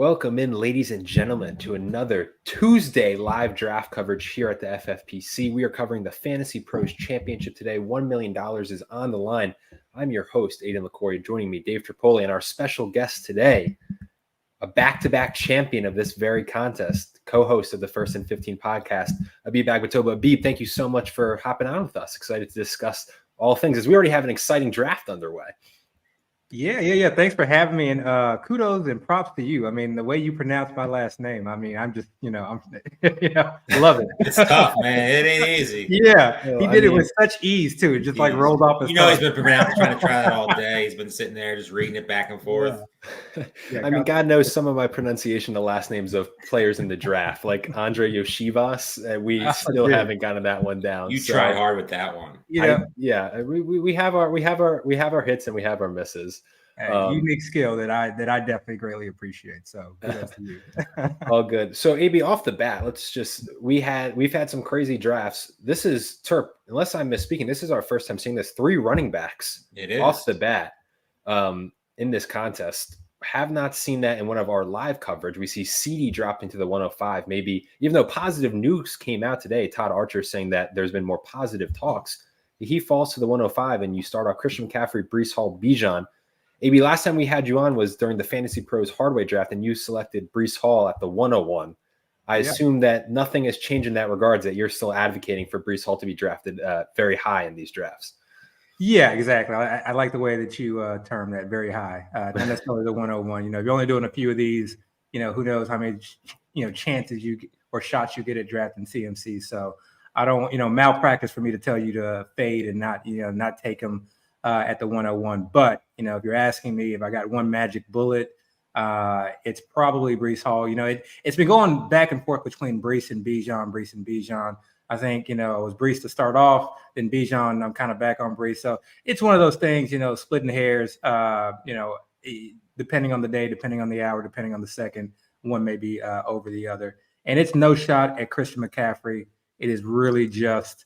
Welcome in, ladies and gentlemen, to another Tuesday live draft coverage here at the FFPC. We are covering the FantasyPros Championship today. $1 million is on the line. I'm your host, Aidan LaCoria. Joining me, Dave Tripoli, and our special guest today, a back-to-back champion of this very contest, co-host of the First and 15 podcast, Abib Agbetoba. Abib, thank you so much for hopping on with us. Excited to discuss all things as we already have an exciting draft underway. Yeah. Thanks for having me, and kudos and props to you. I mean, the way you pronounce my last name, I mean, I'm just, I'm, love it. It's tough, man. It ain't easy. Yeah, he did it with such ease too. It just like rolled off his tongue. He's been trying to try that all day. He's been sitting there just reading it back and forth. Yeah, I mean, God knows some of my pronunciation of last names of players in the draft, like Andre Yoshivas. We still haven't gotten that one down. You try hard with that one. We have our hits and we have our misses. Unique skill that I definitely greatly appreciate. So kudos to you. All good. So AB, off the bat, we've had some crazy drafts. This is Terp, unless I'm misspeaking, this is our first time seeing this. 3 running backs off the bat in this contest. Have not seen that in one of our live coverage. We see CD drop into the 105. Maybe even though positive news came out today, Todd Archer saying that there's been more positive talks. He falls to the 105, and you start off Christian McCaffrey, Breece Hall, Bijan. AB, last time we had you on was during the Fantasy Pros Hardway draft, and you selected Breece Hall at the 101. I assume that nothing has changed in that regards, that you're still advocating for Breece Hall to be drafted very high in these drafts. Yeah, exactly. I like the way that you term that, very high, not necessarily the 101. If you're only doing a few of these, who knows how many, chances you get, or shots you get at drafting CMC. So I don't, malpractice for me to tell you to fade and not take him at the 101. But, if you're asking me if I got one magic bullet, it's probably Breece Hall. It's been going back and forth between Breece and Bijan. I think, it was Breece to start off, then Bijan, I'm kind of back on Breece. So it's one of those things, splitting hairs, depending on the day, depending on the hour, depending on the second, one may be over the other. And it's no shot at Christian McCaffrey. It is really just,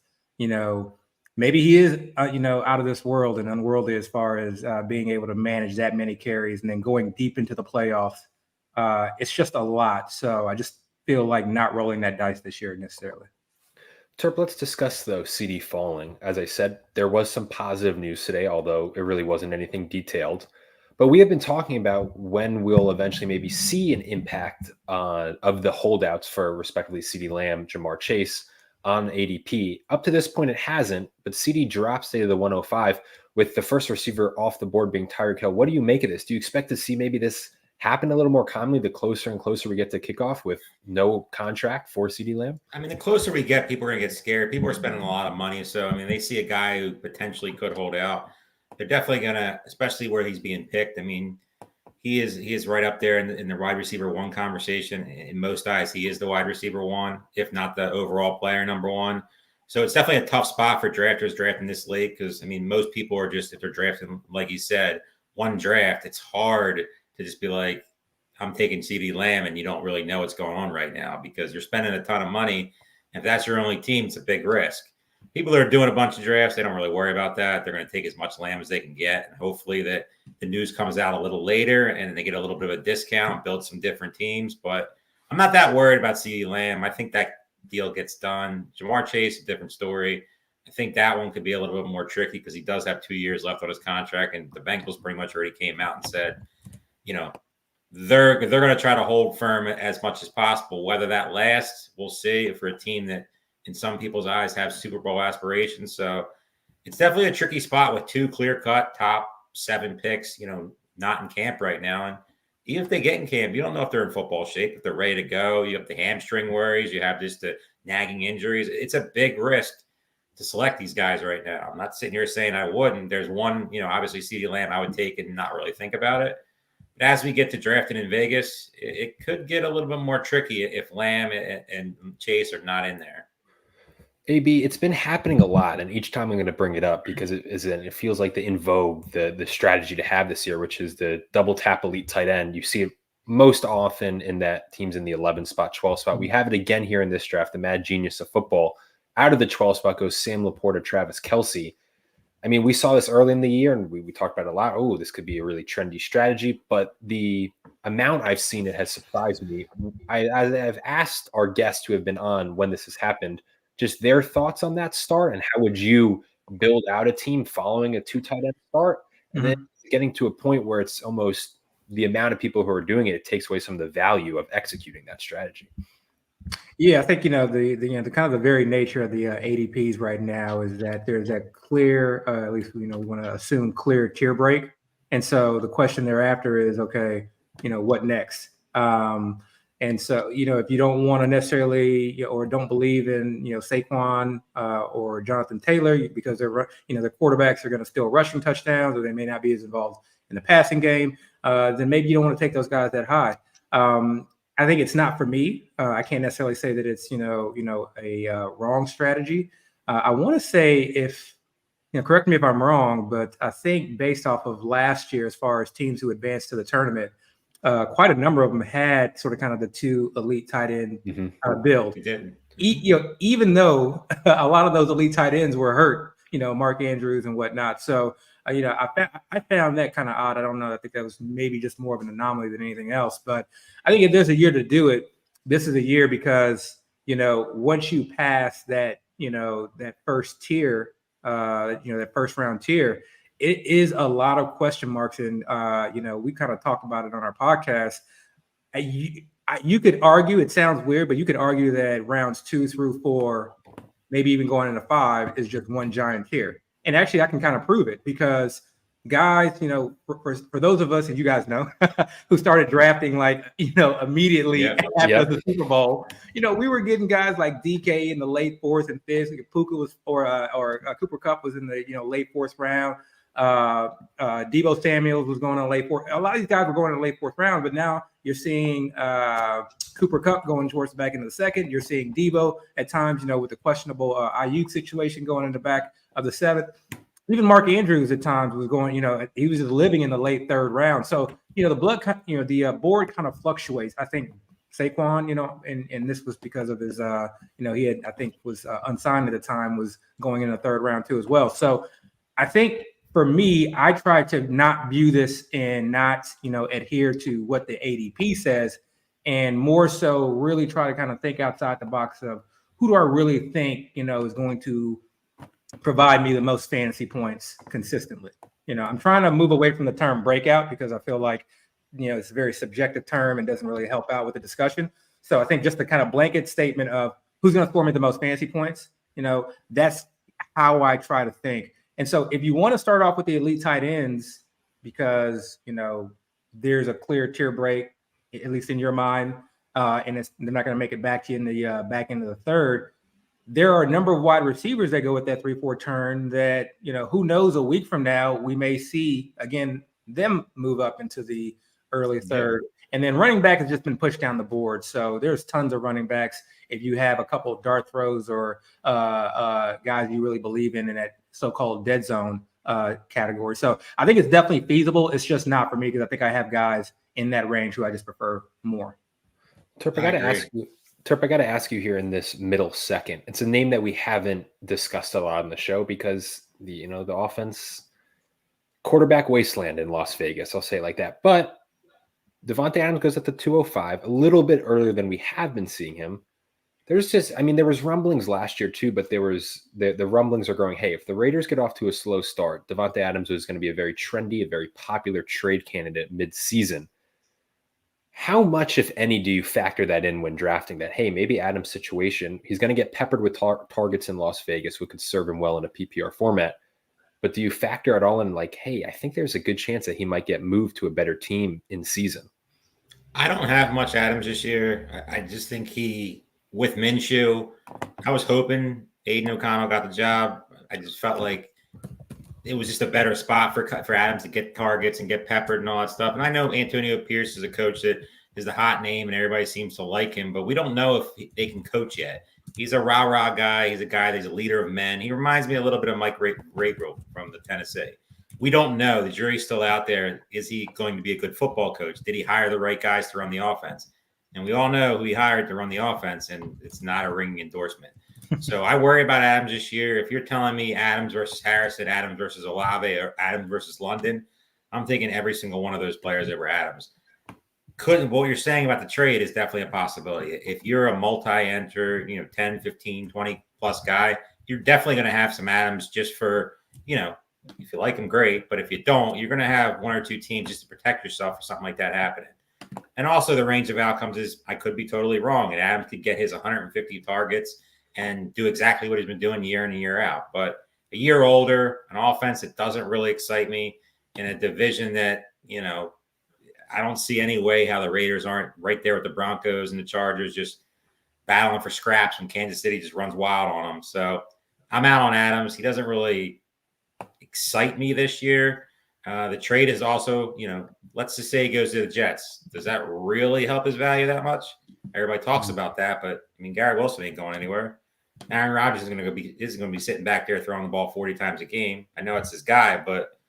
maybe he is, out of this world and unworldly as far as being able to manage that many carries and then going deep into the playoffs. It's just a lot. So I just feel like not rolling that dice this year necessarily. Terp, let's discuss, though, CD falling. As I said, there was some positive news today, although it really wasn't anything detailed. But we have been talking about when we'll eventually maybe see an impact of the holdouts for respectively CD Lamb, Jamar Chase on ADP. Up to this point, it hasn't, but CD drops to the 105 with the first receiver off the board being Tyreek Hill. What do you make of this? Do you expect to see maybe this happen a little more commonly the closer and closer we get to kickoff with no contract for CD Lamb? I mean, the closer we get, people are going to get scared. People are spending a lot of money. So, I mean, they see a guy who potentially could hold out. They're definitely going to, especially where he's being picked. I mean, he is right up there in the wide receiver 1 conversation. In most eyes, he is the wide receiver 1, if not the overall player number 1. So it's definitely a tough spot for drafters drafting this late because, I mean, most people are just, if they're drafting, like you said, one draft, it's hard to just be like, I'm taking CD Lamb, and you don't really know what's going on right now because you're spending a ton of money. And if that's your only team, it's a big risk. People that are doing a bunch of drafts, they don't really worry about that. They're going to take as much Lamb as they can get. And hopefully that the news comes out a little later and they get a little bit of a discount, build some different teams. But I'm not that worried about CD Lamb. I think that deal gets done. Jamar Chase, a different story. I think that one could be a little bit more tricky because he does have 2 years left on his contract. And the Bengals pretty much already came out and said, they're going to try to hold firm as much as possible. Whether that lasts, we'll see. For a team that in some people's eyes have Super Bowl aspirations. So it's definitely a tricky spot with 2 clear-cut top 7 picks, not in camp right now. And even if they get in camp, you don't know if they're in football shape, if they're ready to go. You have the hamstring worries. You have just the nagging injuries. It's a big risk to select these guys right now. I'm not sitting here saying I wouldn't. There's one, obviously CD Lamb I would take and not really think about it. But as we get to drafting in Vegas, it could get a little bit more tricky if Lamb and Chase are not in there. AB, it's been happening a lot, and each time I'm going to bring it up because it feels like the in vogue, the strategy to have this year, which is the double tap elite tight end. You see it most often in that teams in the 11 spot, 12 spot. We have it again here in this draft, the mad genius of football. Out of the 12 spot goes Sam Laporta, Travis Kelce. I mean, we saw this early in the year, and we talked about it a lot. Oh, this could be a really trendy strategy, but the amount I've seen it has surprised me. I've asked our guests who have been on when this has happened, just their thoughts on that start, and how would you build out a team following a 2 tight end start, and then getting to a point where it's almost the amount of people who are doing it takes away some of the value of executing that strategy. Yeah, I think the kind of the very nature of the ADPs right now is that there's that clear, at least we want to assume clear tier break, and so the question thereafter is, okay, what next? And so if you don't want to necessarily or don't believe in Saquon or Jonathan Taylor because they're their quarterbacks are going to still rushing touchdowns or they may not be as involved in the passing game, then maybe you don't want to take those guys that high. I think it's not for me. I can't necessarily say that it's a wrong strategy. I want to say if correct me if I'm wrong, but I think based off of last year, as far as teams who advanced to the tournament, quite a number of them had sort of kind of the 2 elite tight end build. Even though a lot of those elite tight ends were hurt, Mark Andrews and whatnot. So I found that kind of odd. I don't know. I think that was maybe just more of an anomaly than anything else. But I think if there's a year to do it, this is a year because, once you pass that, that first tier, that first round tier, it is a lot of question marks. And, we kind of talked about it on our podcast. You could argue, it sounds weird, but you could argue that rounds 2 through 4, maybe even going into 5 is just one giant tier. And actually, I can kind of prove it because guys, for those of us, and you guys know, who started drafting immediately after the Super Bowl, we were getting guys like DK in the late 4th and 5th. Puka was, or Cooper Kupp was in the late 4th round. Deebo Samuels was going in the late 4th. A lot of these guys were going in the late 4th round, but now you're seeing Cooper Kupp going towards the back end of the 2nd. You're seeing Deebo at times, with the questionable Ayuk situation going in the back of the 7th. Even Mark Andrews at times was going, he was living in the late 3rd round. So, the board kind of fluctuates. I think Saquon, and this was because of his, he had, I think was unsigned at the time, was going in the 3rd round too as well. So I think for me, I try to not view this and not, adhere to what the ADP says, and more so really try to kind of think outside the box of who do I really think, is going to provide me the most fantasy points consistently. I'm trying to move away from the term breakout because I feel like, it's a very subjective term and doesn't really help out with the discussion. So I think just the kind of blanket statement of who's going to score me the most fantasy points, that's how I try to think. And so if you want to start off with the elite tight ends, because, there's a clear tier break, at least in your mind, and they're not going to make it back to you in the back end of the 3rd. There are a number of wide receivers that go with that 3-4 turn that, who knows, a week from now, we may see, again, them move up into the early 3rd. And then running back has just been pushed down the board. So there's tons of running backs. If you have a couple of dart throws or guys you really believe in that so-called dead zone category. So I think it's definitely feasible. It's just not for me because I think I have guys in that range who I just prefer more. Turp, I got to ask you here in this middle 2nd. It's a name that we haven't discussed a lot on the show because the offense, quarterback wasteland in Las Vegas. I'll say it like that. But Davante Adams goes at the 205, a little bit earlier than we have been seeing him. There was rumblings last year too, but there was the rumblings are growing. Hey, if the Raiders get off to a slow start, Davante Adams is going to be a very trendy, a very popular trade candidate mid-season. How much, if any, do you factor that in when drafting that? Hey, maybe Adams' situation, he's going to get peppered with targets in Las Vegas, who could serve him well in a PPR format. But do you factor it all in hey, I think there's a good chance that he might get moved to a better team in season? I don't have much Adams this year. I just think with Minshew, I was hoping Aiden O'Connell got the job. I just felt like it was just a better spot for Adams to get targets and get peppered and all that stuff. And I know Antonio Pierce is a coach that is the hot name and everybody seems to like him, but we don't know if they can coach yet. He's a rah-rah guy. He's a guy that's a leader of men. He reminds me a little bit of Mike Vrabel from the Tennessee. We don't know. The jury's still out there. Is he going to be a good football coach? Did he hire the right guys to run the offense? And we all know who he hired to run the offense, and it's not a ringing endorsement. So I worry about Adams this year. If you're telling me Adams versus Harrison, Adams versus Olave, or Adams versus London, I'm taking every single one of those players over Adams. What you're saying about the trade is definitely a possibility. If you're a multi-enter, 10, 15, 20 plus guy, you're definitely going to have some Adams just for, if you like him, great. But if you don't, you're going to have one or two teams just to protect yourself for something like that happening. And also the range of outcomes is, I could be totally wrong, and Adams could get his 150 targets and do exactly what he's been doing year in and year out. But a year older, an offense that doesn't really excite me, in a division that, I don't see any way how the Raiders aren't right there with the Broncos and the Chargers just battling for scraps when Kansas City just runs wild on them. So I'm out on Adams. He doesn't really excite me this year. The trade is also, let's just say he goes to the Jets. Does that really help his value that much? Everybody talks about that, but Garrett Wilson ain't going anywhere. Aaron Rodgers is going to be sitting back there throwing the ball 40 times a game. I know it's his guy, but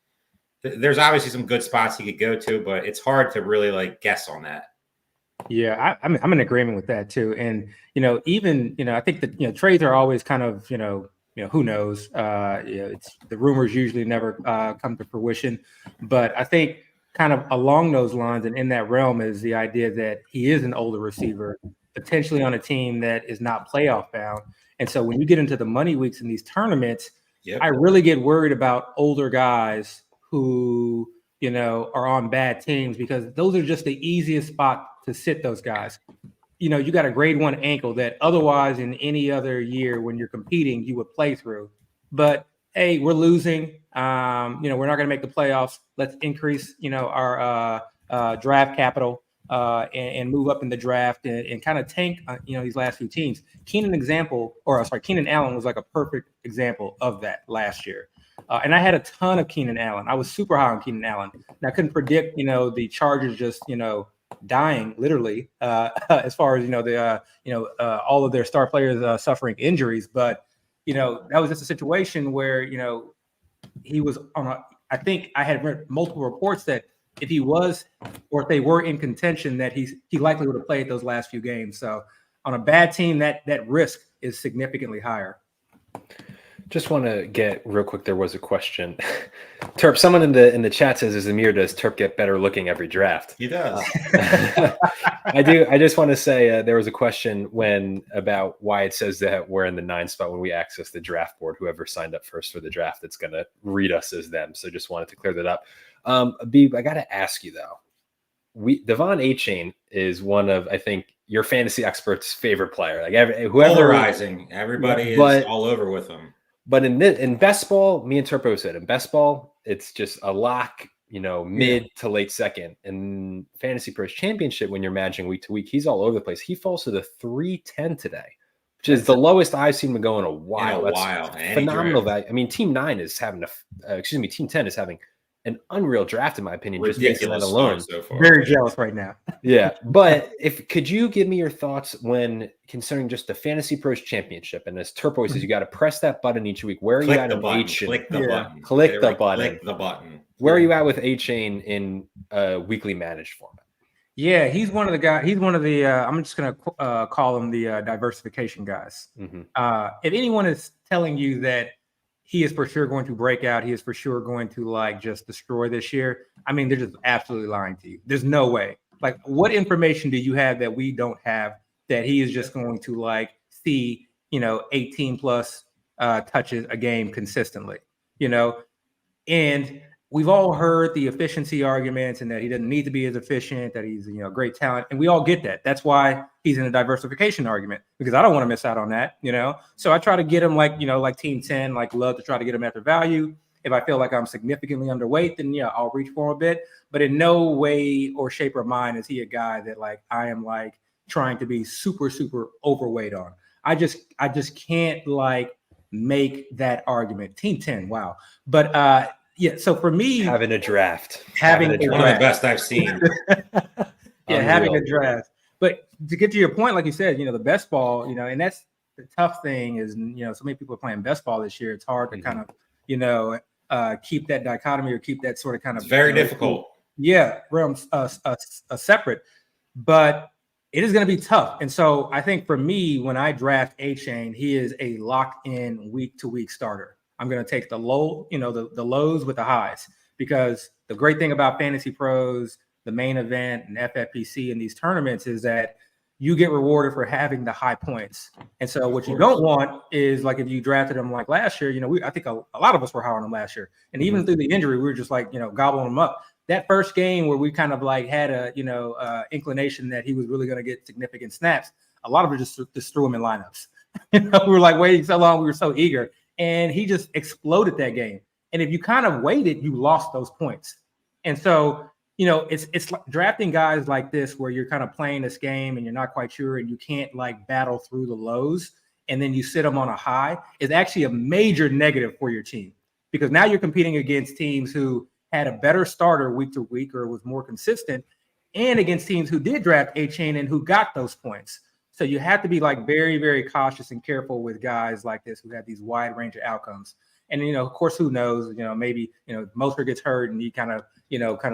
there's obviously some good spots he could go to, but it's hard to really guess on that. Yeah, I'm in agreement with that too. And even I think that trades are always kind of who knows. It's the rumors usually never come to fruition, but I think kind of along those lines and in that realm is the idea that he is an older receiver, potentially on a team that is not playoff bound. And so when you get into the money weeks in these tournaments, I really get worried about older guys who, are on bad teams, because those are just the easiest spot to sit those guys. You got a grade 1 ankle that otherwise in any other year when you're competing, you would play through. But hey, we're losing. We're not going to make the playoffs. Let's increase, our draft capital and move up in the draft and kind of tank, these last few teams. Keenan Allen was like a perfect example of that last year. And I had a ton of Keenan Allen. I was super high on Keenan Allen. And I couldn't predict, the Chargers just, dying literally as far as, all of their star players suffering injuries. But, that was just a situation where, he was I think I had read multiple reports that if he was, or if they were in contention, that he likely would have played those last few games. So on a bad team, that risk is significantly higher. Just want to get real quick. There was a question. Terp, someone in the chat says, "Is Amir, does Terp get better looking every draft?" He does. I do. I just want to say there was a question about why it says that we're in the 9th spot when we access the draft board. Whoever signed up first for the draft, it's going to read us as them. So just wanted to clear that up. Abib, I got to ask you though. Devon Achane is one of, I think, your fantasy experts' favorite player. Like whoever, polarizing. Everybody is all over with him. But in best ball, me and Turpo said in best ball, it's just a lock, mid to late second. In Fantasy Pros Championship, when you're matching week to week, he's all over the place. He falls to the 310 today, which is the lowest I've seen him go in a while. That's phenomenal value. Team 9 is having Team 10 is having an unreal draft, in my opinion. Ridiculous, just based on that alone. So far. Very jealous right now. Yeah, but could you give me your thoughts when concerning just the Fantasy Pros Championship? And as Turpo says, you got to press that button each week. Where are you at in Achane? Click the button. Click the button. Click the button. Where are you at with Achane in weekly managed format? Yeah, he's one of the guys. He's one of the. I'm just gonna call him the diversification guys. Mm-hmm. If anyone is telling you that he is for sure going to break out, he is for sure going to just destroy this year, they're just absolutely lying to you. There's no way. What information do you have that we don't have that he is just going to see 18 plus touches a game consistently? And we've all heard the efficiency arguments and that he doesn't need to be as efficient, that he's great talent, and we all get that. That's why he's in a diversification argument, because I don't want to miss out on that. So I try to get him like Team 10, love to try to get him after value. If I feel like I'm significantly underweight, then I'll reach for him a bit. But in no way or shape or mind is he a guy that I am trying to be super, super overweight on. I just can't make that argument. Team 10, wow. But yeah, so for me, having a draft, one of the best I've seen. Having a draft. But to get to your point, like you said, the best ball, and that's the tough thing is, so many people are playing best ball this year. It's hard to kind of, keep that dichotomy or keep that sort of kind of. It's very difficult. Yeah, realms separate. But It is going to be tough. And so I think for me, when I draft A-Chain, he is a locked-in week-to-week starter. I'm going to take the low, the lows with the highs, because the great thing about Fantasy Pros, the main event, and FFPC in these tournaments is that you get rewarded for having the high points. And so what you don't want is, like, if you drafted him like last year, I think a lot of us were high on him last year. And even through the injury, we were just like, gobbling him up. That first game where we kind of like had a, inclination that he was really going to get significant snaps, a lot of it just threw him in lineups. We were like waiting so long. We were so eager. And he just exploded that game. And if you kind of waited, you lost those points. And so, it's like drafting guys like this where you're kind of playing this game and you're not quite sure and you can't like battle through the lows and then you sit them on a high is actually a major negative for your team, because now you're competing against teams who had a better starter week to week or was more consistent, and against teams who did draft A-Chain and who got those points. So you have to be like very, very cautious and careful with guys like this who have these wide range of outcomes. And, of course, who knows, maybe, Mostert gets hurt and he kind of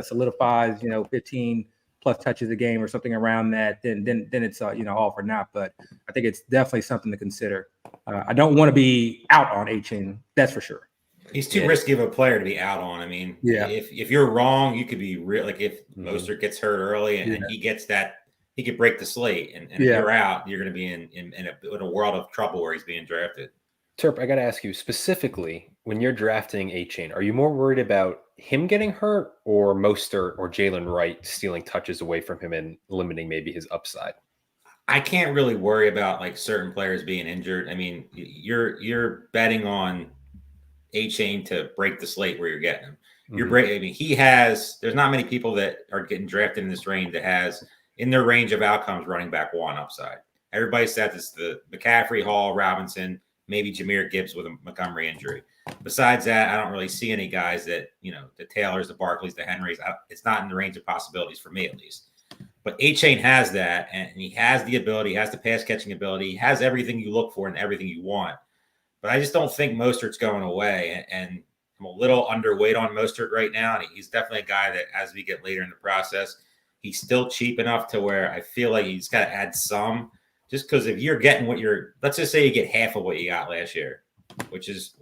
solidifies, 15 plus touches a game or something around that, then it's, all for naught. But I think it's definitely something to consider. I don't want to be out on A-Chain. That's for sure. He's too risky of a player to be out on. I mean, if you're wrong, you could be real. Like if Mostert gets hurt early and he gets that, he could break the slate. And if you're out, you're going to be in a world of trouble where he's being drafted. Terp, I got to ask you specifically, when you're drafting A-Chain, are you more worried about him getting hurt or Mostert or Jalen Wright stealing touches away from him and limiting maybe his upside? I can't really worry about like certain players being injured. I mean, you're betting on A-Chain to break the slate where you're getting him. There's not many people that are getting drafted in this range that has in their range of outcomes running back one upside. Everybody says it's the McCaffrey, Hall, Robinson, maybe Jahmyr Gibbs with a Montgomery injury. Besides that, I don't really see any guys that, the Taylors, the Barkleys, the Henrys. It's not in the range of possibilities for me, at least. But A-Chain has that, and he has the ability, he has the pass catching ability, he has everything you look for and everything you want. But I just don't think Mostert's going away, and I'm a little underweight on Mostert right now, and he's definitely a guy that as we get later in the process, he's still cheap enough to where I feel like he's got to add some. Just because if you're getting let's just say you get half of what you got last year, which is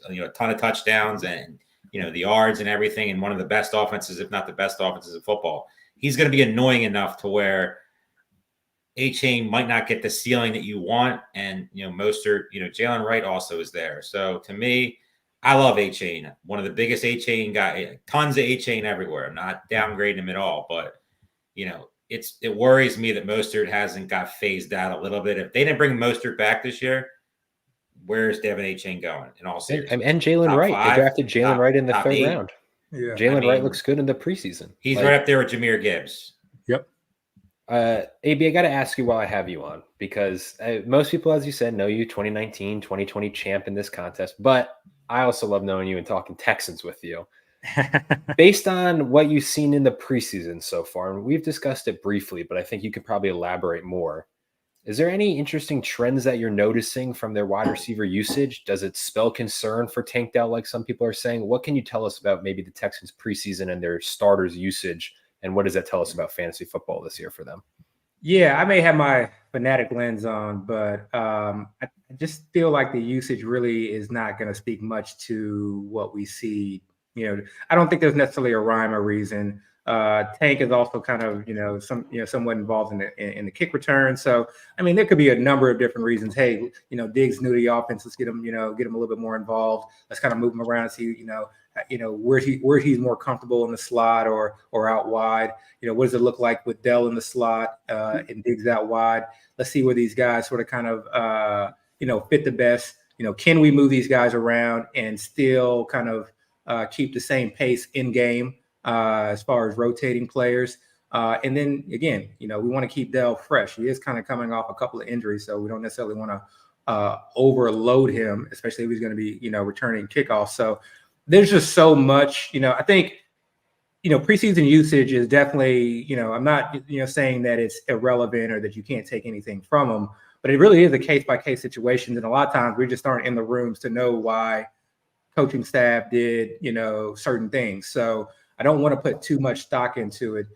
a ton of touchdowns and the yards and everything, and one of the best offenses, if not the best offenses in football, he's going to be annoying enough to where A-Chain might not get the ceiling that you want, and Mostert, Jalen Wright also is there. So to me, I love A-Chain. One of the biggest A-Chain guy, tons of A-Chain everywhere. I'm not downgrading him at all, but it worries me that Mostert hasn't got phased out a little bit. If they didn't bring Mostert back this year, where's Devin A-Chain going in all seriousness? And Jalen Wright. They drafted Jalen Wright in the third round. Yeah. Jalen Wright looks good in the preseason. He's right up there with Jahmyr Gibbs. Yep. AB, I got to ask you while I have you on, because most people, as you said, know you 2019, 2020 champ in this contest, but I also love knowing you and talking Texans with you. Based on what you've seen in the preseason so far, and we've discussed it briefly, but I think you could probably elaborate more. Is there any interesting trends that you're noticing from their wide receiver usage? Does it spell concern for Tank Dell, like some people are saying? What can you tell us about maybe the Texans preseason and their starters usage? And what does that tell us about fantasy football this year for them? Yeah, I may have my fanatic lens on, but I just feel like the usage really is not going to speak much to what we see. I don't think there's necessarily a rhyme or reason. Tank is also kind of, somewhat involved in the kick return. So, I mean, there could be a number of different reasons. Hey, Diggs new to the offense. Let's get him, get him a little bit more involved. Let's kind of move him around and see, where he's more comfortable in the slot or out wide. What does it look like with Dell in the slot and Diggs out wide? Let's see where these guys sort of kind of, fit the best. Can we move these guys around and still kind of keep the same pace in game as far as rotating players? And then again, we want to keep Dell fresh. He is kind of coming off a couple of injuries, so we don't necessarily want to overload him, especially if he's going to be, returning kickoffs. So there's just so much, I think, preseason usage is definitely, I'm not, saying that it's irrelevant or that you can't take anything from them, but it really is a case-by-case situation. And a lot of times we just aren't in the rooms to know why coaching staff did, certain things. So I don't want to put too much stock into it.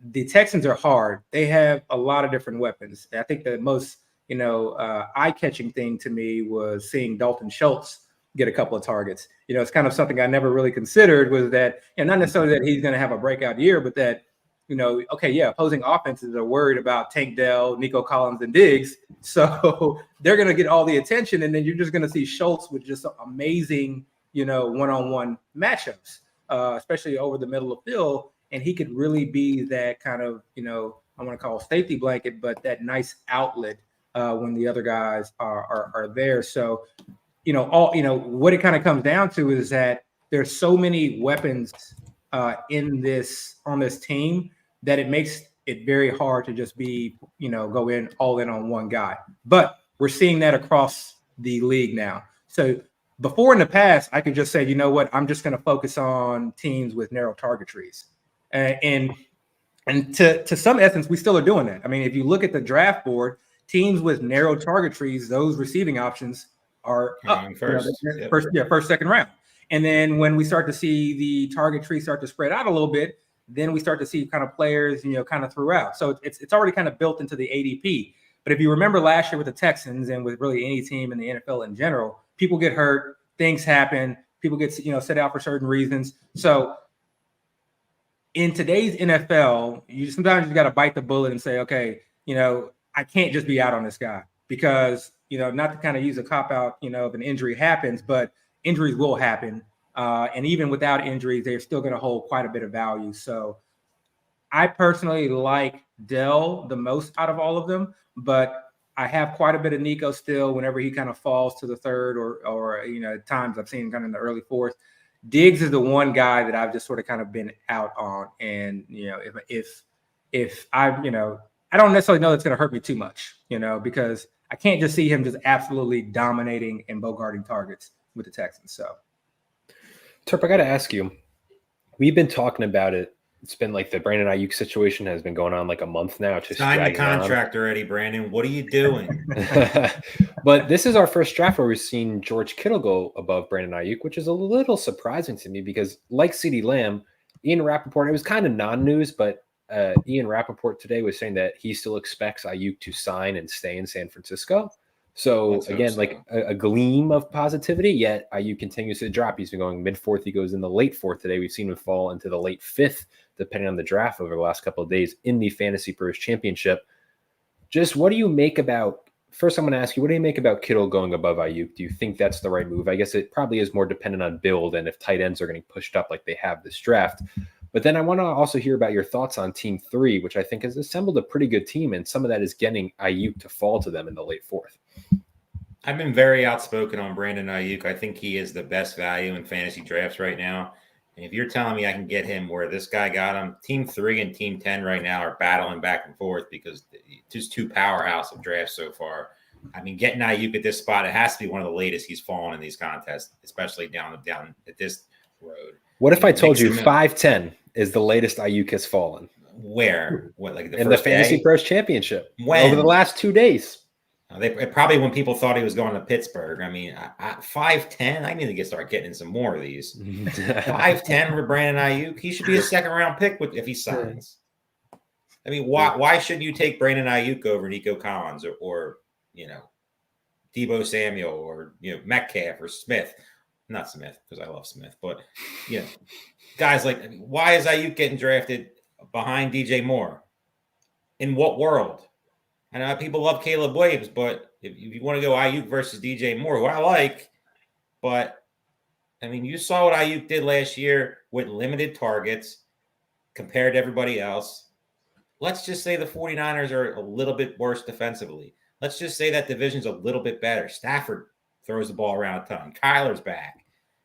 the Texans are hard. They have a lot of different weapons. I think the most, eye-catching thing to me was seeing Dalton Schultz get a couple of targets. It's kind of something I never really considered, was that, not necessarily that he's going to have a breakout year, but that, opposing offenses are worried about Tank Dell, Nico Collins, and Diggs. So they're going to get all the attention, and then you're just going to see Schultz with just amazing, one-on-one matchups, especially over the middle of the field. And he could really be that kind of, I want to call safety blanket, but that nice outlet when the other guys are there. So, what it kind of comes down to is that there's so many weapons on this team that it makes it very hard to just be, go in all in on one guy. But we're seeing that across the league now. So before in the past, I could just say, you know what, I'm just going to focus on teams with narrow target trees. And to some essence, we still are doing that. I mean, if you look at the draft board, teams with narrow target trees, those receiving options are up first, second round. And then when we start to see the target tree start to spread out a little bit, then we start to see kind of players, kind of throughout. So it's already kind of built into the ADP. But if you remember last year with the Texans and with really any team in the NFL in general, people get hurt, things happen, people get, set out for certain reasons. So in today's NFL, you sometimes got to bite the bullet and say, okay, I can't just be out on this guy because, not to kind of use a cop out, if an injury happens, but injuries will happen. And even without injuries, they're still going to hold quite a bit of value. So I personally like Dell the most out of all of them, but I have quite a bit of Nico still whenever he kind of falls to the third or at times I've seen him kind of in the early fourth. Diggs is the one guy that I've just sort of kind of been out on. And, if I don't necessarily know that's going to hurt me too much, because I can't just see him just absolutely dominating and bogarting targets with the Texans. So, Terp, I got to ask you, we've been talking about it. It's been like the Brandon Ayuk situation has been going on like a month now. Sign the contract already, Brandon. What are you doing? But this is our first draft where we've seen George Kittle go above Brandon Ayuk, which is a little surprising to me because like CeeDee Lamb, Ian Rappaport, it was kind of non-news, but Ian Rappaport today was saying that he still expects Ayuk to sign and stay in San Francisco. So again, like a gleam of positivity, yet Ayuk continues to drop. He's been going mid-fourth. He goes in the late fourth today. We've seen him fall into the late fifth, depending on the draft over the last couple of days in the FantasyPros Championship. Just what do you make about – first I'm going to ask you, what do you make about Kittle going above Ayuk? Do you think that's the right move? I guess it probably is more dependent on build and if tight ends are getting pushed up like they have this draft. But then I want to also hear about your thoughts on Team 3, which I think has assembled a pretty good team, and some of that is getting Ayuk to fall to them in the late fourth. I've been very outspoken on Brandon Ayuk. I think he is the best value in fantasy drafts right now. And if you're telling me I can get him where this guy got him, Team 3 and Team 10 right now are battling back and forth because just two powerhouse of drafts so far. I mean, getting Ayuk at this spot, it has to be one of the latest he's fallen in these contests, especially down at this road. What if I told you 5'10" is the latest Ayuk has fallen? Where? What, like in the FantasyPros Championship? When? Over the last 2 days. Probably when people thought he was going to Pittsburgh. I mean, 5'10", I need to start getting some more of these. 5'10" for Brandon Ayuk. He should be a second-round pick if he signs. I mean, why shouldn't you take Brandon Ayuk over Nico Collins or Deebo Samuel or Metcalf or Smith? Not Smith, because I love Smith, but guys like, why is Ayuk getting drafted behind DJ Moore? In what world? I know people love Caleb Williams, but if you want to go Ayuk versus DJ Moore, who I like, but I mean, you saw what Ayuk did last year with limited targets compared to everybody else. Let's just say the 49ers are a little bit worse defensively. Let's just say that division's a little bit better. Stafford throws the ball around a ton. Kyler's back.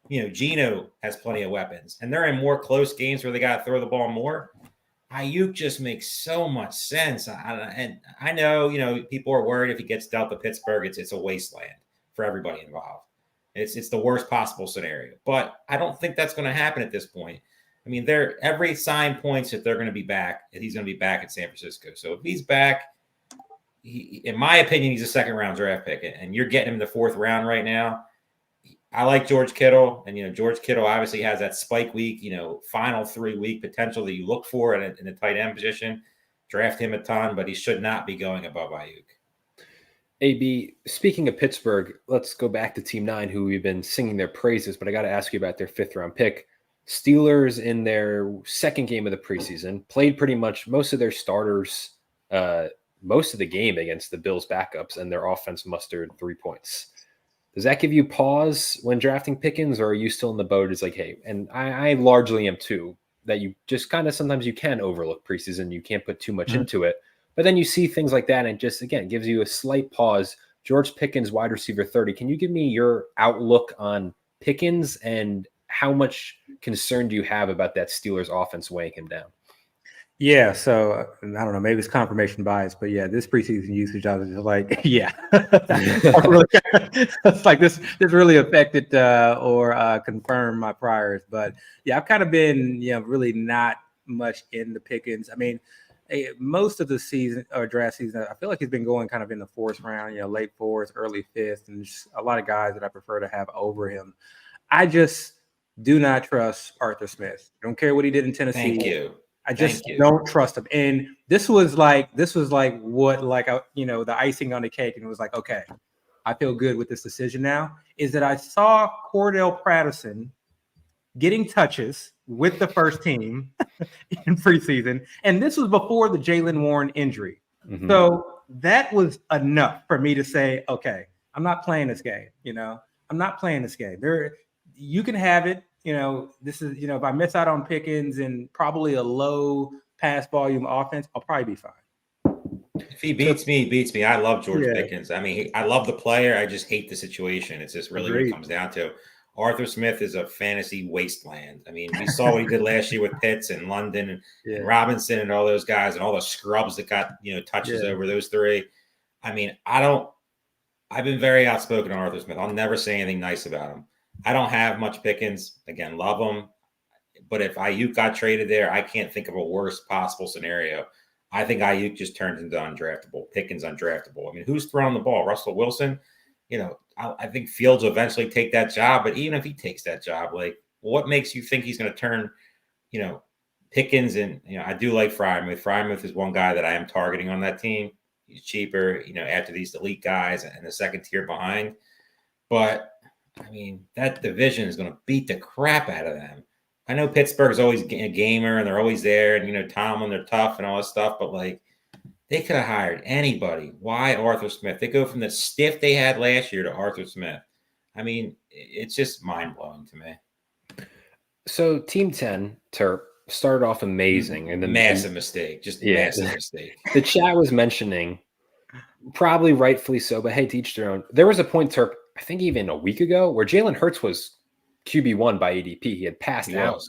Geno has plenty of weapons, and they're in more close games where they got to throw the ball more. Ayuk just makes so much sense. And I know, people are worried if he gets dealt to Pittsburgh, it's a wasteland for everybody involved. It's the worst possible scenario. But I don't think that's going to happen at this point. I mean, every sign points that they're going to be back, that he's going to be back at San Francisco. So if he's back, in my opinion, he's a second-round draft pick. And you're getting him in the fourth round right now. I like George Kittle, and George Kittle obviously has that spike week, final 3-week potential that you look for in the tight end position. Draft him a ton, but he should not be going above Ayuk. AB, speaking of Pittsburgh, let's go back to Team 9, who we've been singing their praises, but I got to ask you about their 5th-round pick. Steelers in their second game of the preseason played pretty much most of their starters most of the game against the Bills backups, and their offense mustered 3 points. Does that give you pause when drafting Pickens, or are you still in the boat? It's like, hey, and I largely am too, that you just kind of sometimes you can overlook preseason. You can't put too much into it. But then you see things like that, and it just, again, gives you a slight pause. George Pickens, wide receiver 30. Can you give me your outlook on Pickens and how much concern do you have about that Steelers offense weighing him down? Yeah, so I don't know, maybe it's confirmation bias, but yeah, this preseason usage, I was just like, yeah, it's like this really affected or confirmed my priors. But yeah, I've kind of been, really not much in the Pickens. I mean, most of the season or draft season, I feel like he's been going kind of in the 4th round, late 4th, early 5th, and just a lot of guys that I prefer to have over him. I just do not trust Arthur Smith. I don't care what he did in Tennessee. Thank you. I just don't trust him. And this was like what, the icing on the cake. And it was like, okay, I feel good with this decision now, is that I saw Cordell Patterson getting touches with the first team in preseason. And this was before the Jaylen Warren injury. Mm-hmm. So that was enough for me to say, okay, I'm not playing this game. I'm not playing this game. You can have it. This is, if I miss out on Pickens and probably a low pass volume offense, I'll probably be fine. If he beats me, he beats me. I love George Pickens. I mean, I love the player. I just hate the situation. It's just really what it comes down to. Arthur Smith is a fantasy wasteland. I mean, we saw what he did last year with Pitts and London and Robinson and all those guys and all the scrubs that got, touches over those 3. I mean, I've been very outspoken on Arthur Smith. I'll never say anything nice about him. I don't have much Pickens. Again, love him. But if Ayuk got traded there, I can't think of a worse possible scenario. I think Ayuk just turns into undraftable. Pickens undraftable. I mean, who's throwing the ball? Russell Wilson? I think Fields will eventually take that job. But even if he takes that job, what makes you think he's going to turn, Pickens? And, I do like Freiermuth. Freiermuth is one guy that I am targeting on that team. He's cheaper, after these elite guys and the second tier behind. But I mean, that division is going to beat the crap out of them. I know Pittsburgh's always a gamer and they're always there, and Tomlin, they're tough and all this stuff, but they could have hired anybody. Why Arthur Smith? They go from the stiff they had last year to Arthur Smith. I mean, it's just mind blowing to me. So Team 10, Terp, started off amazing, and then massive mistake. The chat was mentioning, probably rightfully so, but hey, to each their own. There was a point, Terp, I think even a week ago, where Jalen Hurts was QB1 by ADP. He had passed out.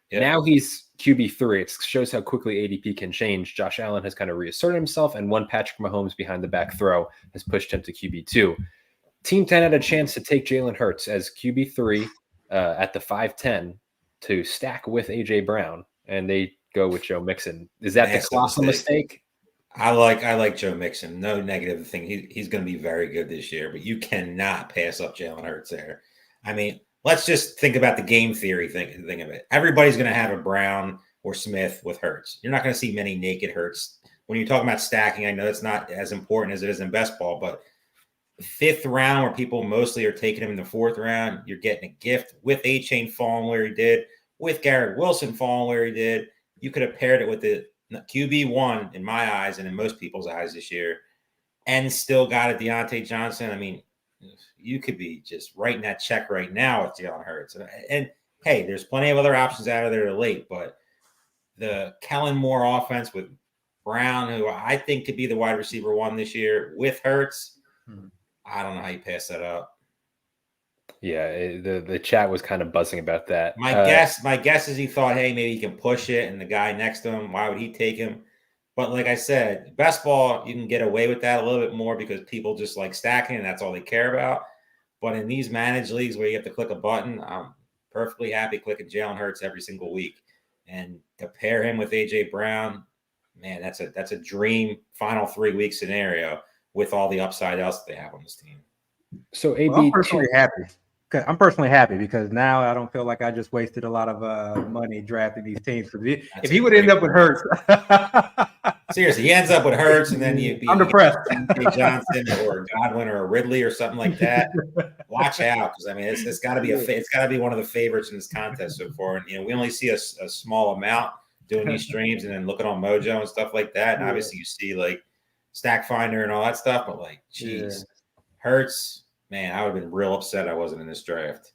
Yeah. Now he's QB3. It shows how quickly ADP can change. Josh Allen has kind of reasserted himself, and one Patrick Mahomes behind the back throw has pushed him to QB2. Team 10 had a chance to take Jalen Hurts as QB3 at the 5-10 to stack with A.J. Brown, and they go with Joe Mixon. Is that the colossal mistake? I like Joe Mixon. No negative thing. He's going to be very good this year, but you cannot pass up Jalen Hurts there. I mean, let's just think about the game theory thing of it. Everybody's going to have a Brown or Smith with Hurts. You're not going to see many naked Hurts. When you're talking about stacking, I know it's not as important as it is in best ball, but 5th round, where people mostly are taking him in the 4th round, you're getting a gift with A-Chain falling where he did, with Garrett Wilson falling where he did. You could have paired it with the QB1 in my eyes and in most people's eyes this year, and still got a Deontay Johnson. I mean, you could be just writing that check right now with Jalen Hurts. And hey, there's plenty of other options out of there late, but the Kellen Moore offense with Brown, who I think could be the wide receiver 1 this year, with Hurts, I don't know how you pass that up. Yeah, the chat was kind of buzzing about that. My guess is he thought, hey, maybe he can push it, and the guy next to him, why would he take him? But like I said, best ball, you can get away with that a little bit more because people just like stacking, and that's all they care about. But in these managed leagues where you have to click a button, I'm perfectly happy clicking Jalen Hurts every single week. And to pair him with A.J. Brown, man, that's a dream final 3-week scenario with all the upside else that they have on this team. So AB, I'm personally happy. I'm personally happy because now I don't feel like I just wasted a lot of money drafting these teams. If he would end up with Hurts, seriously, he ends up with Hurts, and then I'm depressed. Johnson or Godwin or Ridley or something like that. Watch out, because I mean, it's got to be it's got to be one of the favorites in this contest so far. And we only see a small amount doing these streams, and then looking on Mojo and stuff like that. And obviously, you see like Stack Finder and all that stuff. But like, geez, Hurts. Man, I would have been real upset I wasn't in this draft.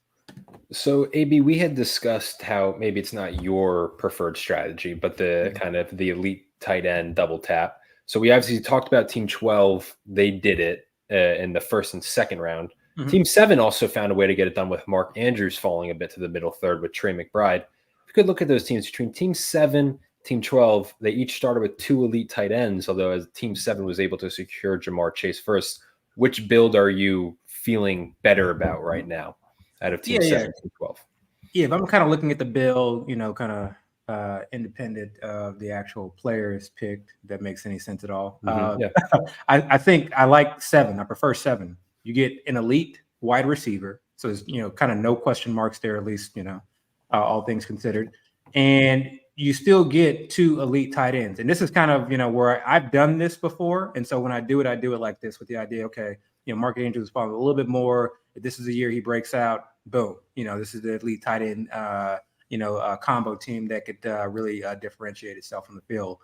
So, AB, we had discussed how maybe it's not your preferred strategy, but the kind of the elite tight end double tap. So we obviously talked about Team 12. They did it in the first and second round. Mm-hmm. Team 7 also found a way to get it done with Mark Andrews falling a bit to the middle third with Trey McBride. If you could look at those teams between Team 7, Team 12, they each started with 2 elite tight ends, although as Team 7 was able to secure Jamar Chase first. Which build are you feeling better about right now out of Team 7 and Team 12? Yeah, if I'm kind of looking at the build, kind of independent of the actual players picked, that makes any sense at all. I think I like 7. I prefer 7. You get an elite wide receiver. So there's, kind of no question marks there, at least, all things considered. And you still get 2 elite tight ends. And this is kind of, where I've done this before. And so when I do it like this with the idea, okay, Mark Andrews is following a little bit more. If this is a year he breaks out, boom, this is the elite tight end, combo team that could really differentiate itself from the field.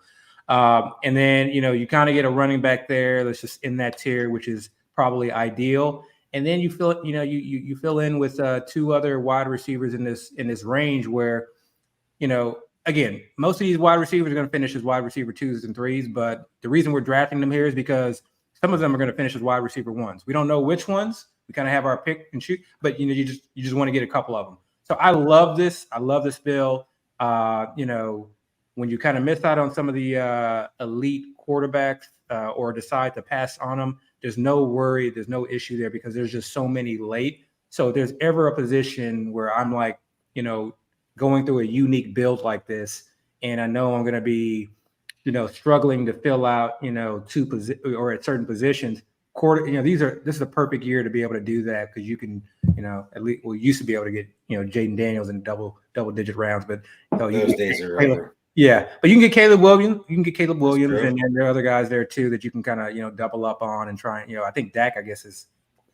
And then, you kind of get a running back there that's just in that tier, which is probably ideal. And then you fill, you fill in with 2 other wide receivers in this range where, again, most of these wide receivers are going to finish as wide receiver 2s and 3s, but the reason we're drafting them here is because some of them are going to finish as wide receiver 1s. We don't know which ones. We kind of have our pick and shoot, but you just want to get a couple of them. So I love this. I love this bill. When you kind of miss out on some of the elite quarterbacks or decide to pass on them, there's no worry. There's no issue there because there's just so many late. So if there's ever a position where I'm like, going through a unique build like this, and I know I'm going to be, struggling to fill out, 2 or at certain positions. This is a perfect year to be able to do that because you can, at least used to be able to get, Jaden Daniels in double digit rounds, but those days are over. Yeah, but you can get Caleb Williams. You can get Caleb Williams, and there are other guys there too that you can kind of, double up on and try. I think Dak, I guess, is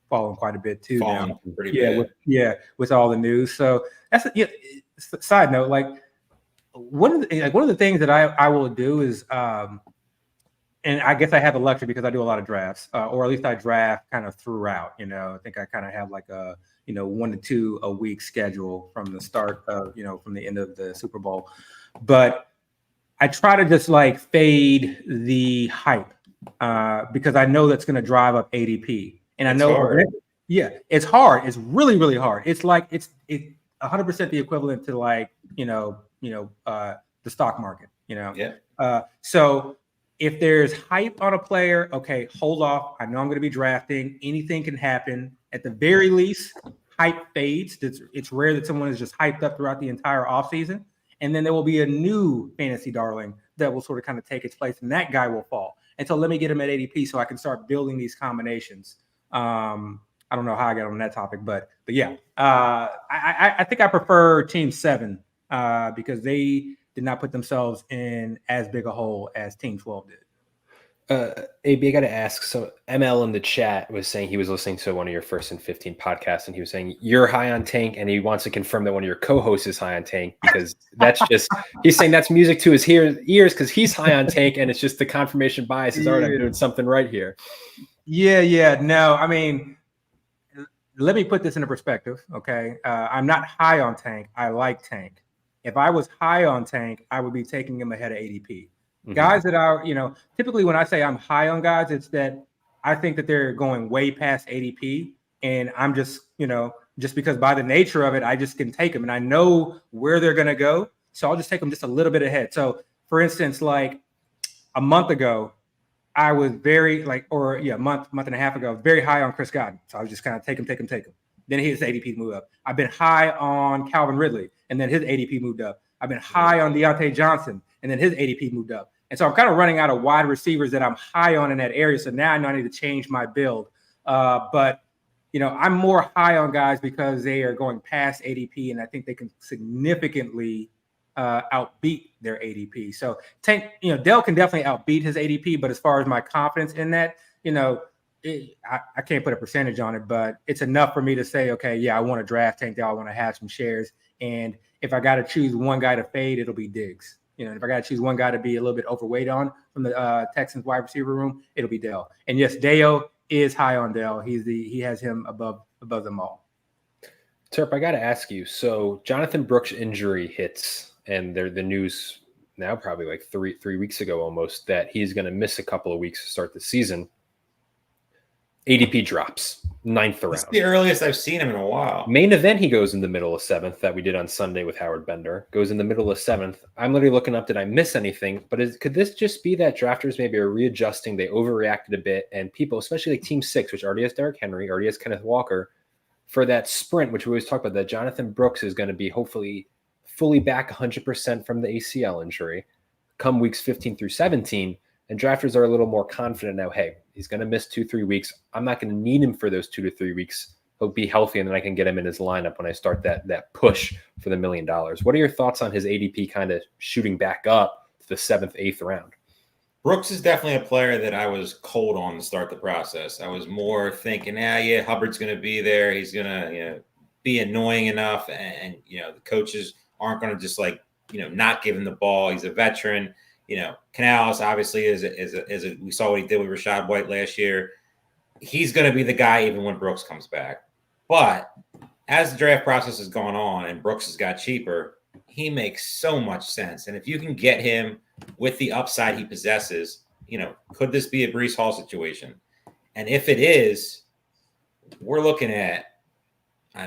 falling quite a bit too now. Pretty bad. With all the news. So that's side note, like one of the things that I will do is, and I guess I have the luxury because I do a lot of drafts, or at least I draft kind of throughout. I think I kind of have like a 1 to 2 a week schedule from the start of from the end of the Super Bowl, but I try to just like fade the hype because I know that's going to drive up ADP, and I know it's hard. It's really, really hard. It's like it's 100% the equivalent to like the stock market. So if there's hype on a player, okay, hold off. I know I'm going to be drafting. Anything can happen. At the very least, hype fades. It's rare that someone is just hyped up throughout the entire offseason. And then there will be a new fantasy darling that will sort of kind of take its place, and that guy will fall. And so let me get him at ADP so I can start building these combinations. I don't know how I got on that topic, but yeah, I think I prefer Team 7 because they did not put themselves in as big a hole as Team 12 did. AB, I got to ask. So ML in the chat was saying he was listening to one of your First and 15 podcasts, and he was saying you're high on Tank, and he wants to confirm that one of your co-hosts is high on Tank because that's just he's saying that's music to his ears because he's high on Tank, and it's just the confirmation bias is already doing something right here. Yeah. No, I mean, let me put this into perspective. Okay, I'm not high on Tank. I like Tank. If I was high on Tank, I would be taking him ahead of ADP. Guys that are, typically when I say I'm high on guys, it's that I think that they're going way past ADP. And I'm just, just because by the nature of it, I just can take them and I know where they're going to go. So I'll just take them just a little bit ahead. So for instance, like a month ago, I was very month and a half ago, very high on Chris Godwin. So I was just kind of take him. Then his ADP moved up. I've been high on Calvin Ridley, and then his ADP moved up. I've been high on Deontay Johnson, and then his ADP moved up. And so I'm kind of running out of wide receivers that I'm high on in that area. So now I know I need to change my build. But I'm more high on guys because they are going past ADP, and I think they can significantly outbeat their ADP. So Tank, Dell can definitely outbeat his ADP, but as far as my confidence in that, I can't put a percentage on it, but it's enough for me to say, okay, yeah, I want to draft Tank Dell. I want to have some shares. And if I got to choose one guy to fade, it'll be Diggs. If I got to choose one guy to be a little bit overweight on from the Texans wide receiver room, it'll be Dell. And yes, Deo is high on Dell. He has him above them all. Terp, I got to ask you. So Jonathan Brooks' injury hits, and the news now probably like three weeks ago almost that he's going to miss a couple of weeks to start the season. ADP drops 9th round. It's the earliest I've seen him in a while. Main event, he goes in the middle of 7th that we did on Sunday with Howard Bender. Goes in the middle of 7th. I'm literally looking up, did I miss anything? But could this just be that drafters maybe are readjusting? They overreacted a bit, and people, especially like Team 6, which already has Derrick Henry, already has Kenneth Walker, for that sprint, which we always talk about, that Jonathan Brooks is going to be hopefully fully back 100% from the ACL injury come weeks 15 through 17. And drafters are a little more confident now. Hey, he's going to miss 2-3 weeks. I'm not going to need him for those 2 to 3 weeks. He'll be healthy, and then I can get him in his lineup when I start that push for the $1 million. What are your thoughts on his ADP kind of shooting back up to the 7th, 8th round? Brooks is definitely a player that I was cold on to start the process. I was more thinking, yeah, Hubbard's going to be there. He's going to, be annoying enough, and the coaches aren't going to just not give him the ball. He's a veteran. Canales obviously is we saw what he did with Rachaad White last year. He's going to be the guy even when Brooks comes back. But as the draft process has gone on and Brooks has got cheaper, he makes so much sense. And if you can get him with the upside he possesses, could this be a Breece Hall situation? And if it is, we're looking at,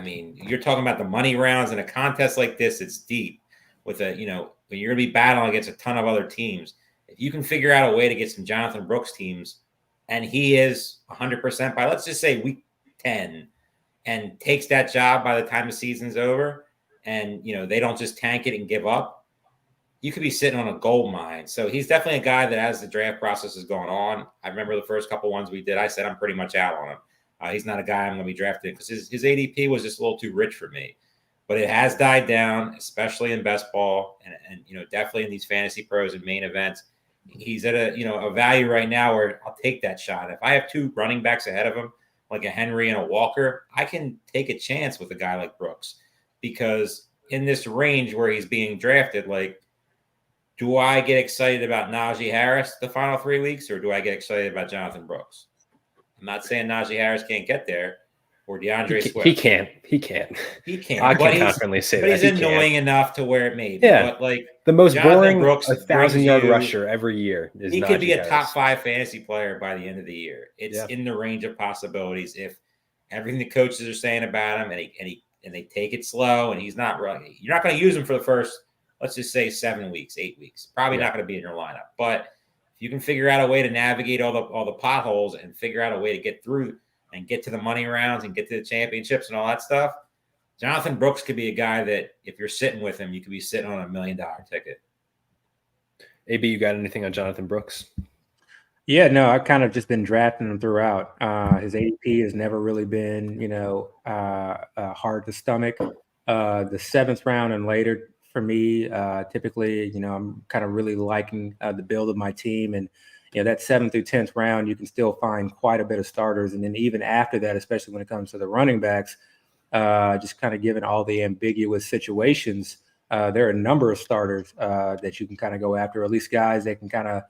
you're talking about the money rounds in a contest like this. It's deep with when you're going to be battling against a ton of other teams. If you can figure out a way to get some Jonathan Brooks teams, and he is 100% by, let's just say, week 10, and takes that job by the time the season's over, and they don't just tank it and give up, you could be sitting on a gold mine. So he's definitely a guy that, as the draft process is going on, I remember the first couple ones we did, I said I'm pretty much out on him. He's not a guy I'm going to be drafting because his ADP was just a little too rich for me. But it has died down, especially in best ball, and definitely in these fantasy pros and main events. He's at a value right now where I'll take that shot. If I have 2 running backs ahead of him, like a Henry and a Walker, I can take a chance with a guy like Brooks, because in this range where he's being drafted, do I get excited about Najee Harris the final 3 weeks, or do I get excited about Jonathan Brooks? I'm not saying Najee Harris can't get there, or DeAndre Swift. He can't. I can confidently say that. But he's annoying enough to where it may be. Yeah. But the most Jonathan boring Brooks, 1,000-yard rusher every year is he Najee could be a Harris. top 5 fantasy player by the end of the year. It's in the range of possibilities if everything the coaches are saying about him and they take it slow, and he's not really, you're not going to use him for the first, let's just say 7 weeks, 8 weeks. Probably not going to be in your lineup. But if you can figure out a way to navigate all the potholes and figure out a way to get through and get to the money rounds and get to the championships and all that stuff, Jonathan Brooks could be a guy that if you're sitting with him, you could be sitting on $1 million ticket. AB, you got anything on Jonathan Brooks? Yeah, no, I've kind of just been drafting him throughout. His ADP has never really been, hard to stomach. The 7th round and later for me, typically, I'm kind of really liking the build of my team. And, that 7th through 10th round, you can still find quite a bit of starters. And then even after that, especially when it comes to the running backs, just kind of given all the ambiguous situations, there are a number of starters that you can kind of go after, or at least guys that can kind of,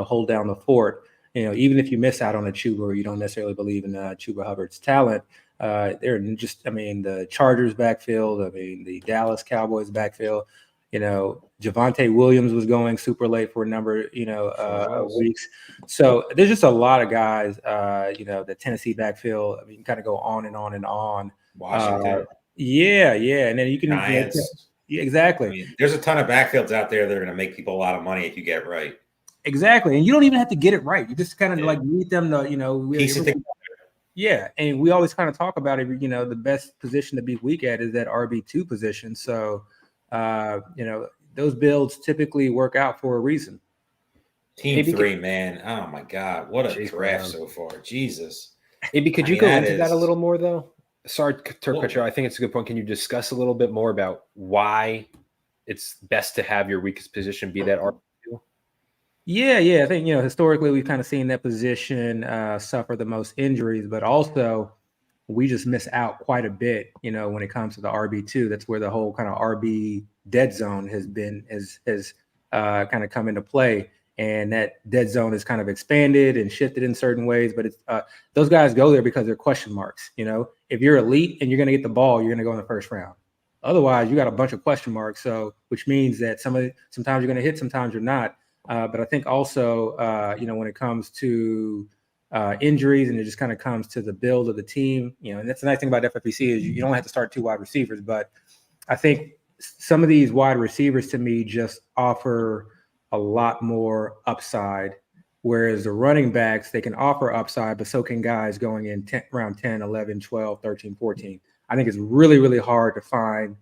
hold down the fort. Even if you miss out on a Chuba or you don't necessarily believe in Chuba Hubbard's talent, they're just, the Chargers backfield, the Dallas Cowboys backfield, Javonte Williams was going super late for a number, of weeks. So there's just a lot of guys, the Tennessee backfield. You can kind of go on and on and on. Washington. Yeah. And then you can, yeah, exactly. There's a ton of backfields out there that are going to make people a lot of money if you get it right. Exactly. And you don't even have to get it right. You just kind of need them to, yeah. And we always kind of talk about it, the best position to be weak at is that RB2 position. So, those builds typically work out for a reason. Team 3, man. Oh my God. What a draft so far. Jesus. Maybe could you go into that a little more, though? Sorry, Turk, I think it's a good point. Can you discuss a little bit more about why it's best to have your weakest position be that RB2? Yeah. I think, historically we've kind of seen that position suffer the most injuries, but also we just miss out quite a bit, when it comes to the RB2. That's where the whole kind of RB dead zone has kind of come into play. And that dead zone is kind of expanded and shifted in certain ways, but it's those guys go there because they're question marks. If you're elite and you're going to get the ball, you're going to go in the first round. Otherwise, you got a bunch of question marks. So, which means that sometimes you're going to hit, sometimes you're not. But I think also, when it comes to injuries, and it just kind of comes to the build of the team, and that's the nice thing about FFPC is you don't have to start 2 wide receivers. But I think some of these wide receivers to me just offer a lot more upside, whereas the running backs, they can offer upside, but so can guys going in round 10, 11, 12, 13, 14. I think it's really, really hard to find,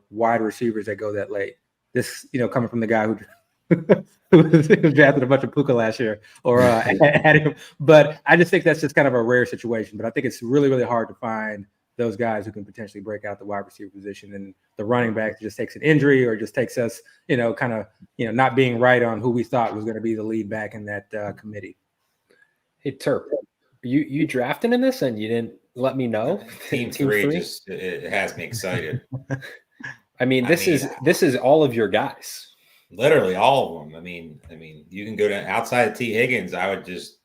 wide receivers that go that late. This, coming from the guy who drafted a bunch of Puka last year or had him. But I just think that's just kind of a rare situation. But I think it's really, really hard to find those guys who can potentially break out the wide receiver position, and the running back just takes an injury or just takes us, not being right on who we thought was going to be the lead back in that committee. Hey, Terp, you drafted in this and you didn't let me know? Team three just it has me excited. I mean, this is all of your guys. Literally all of them. I mean, you can go to outside of T. Higgins. I would just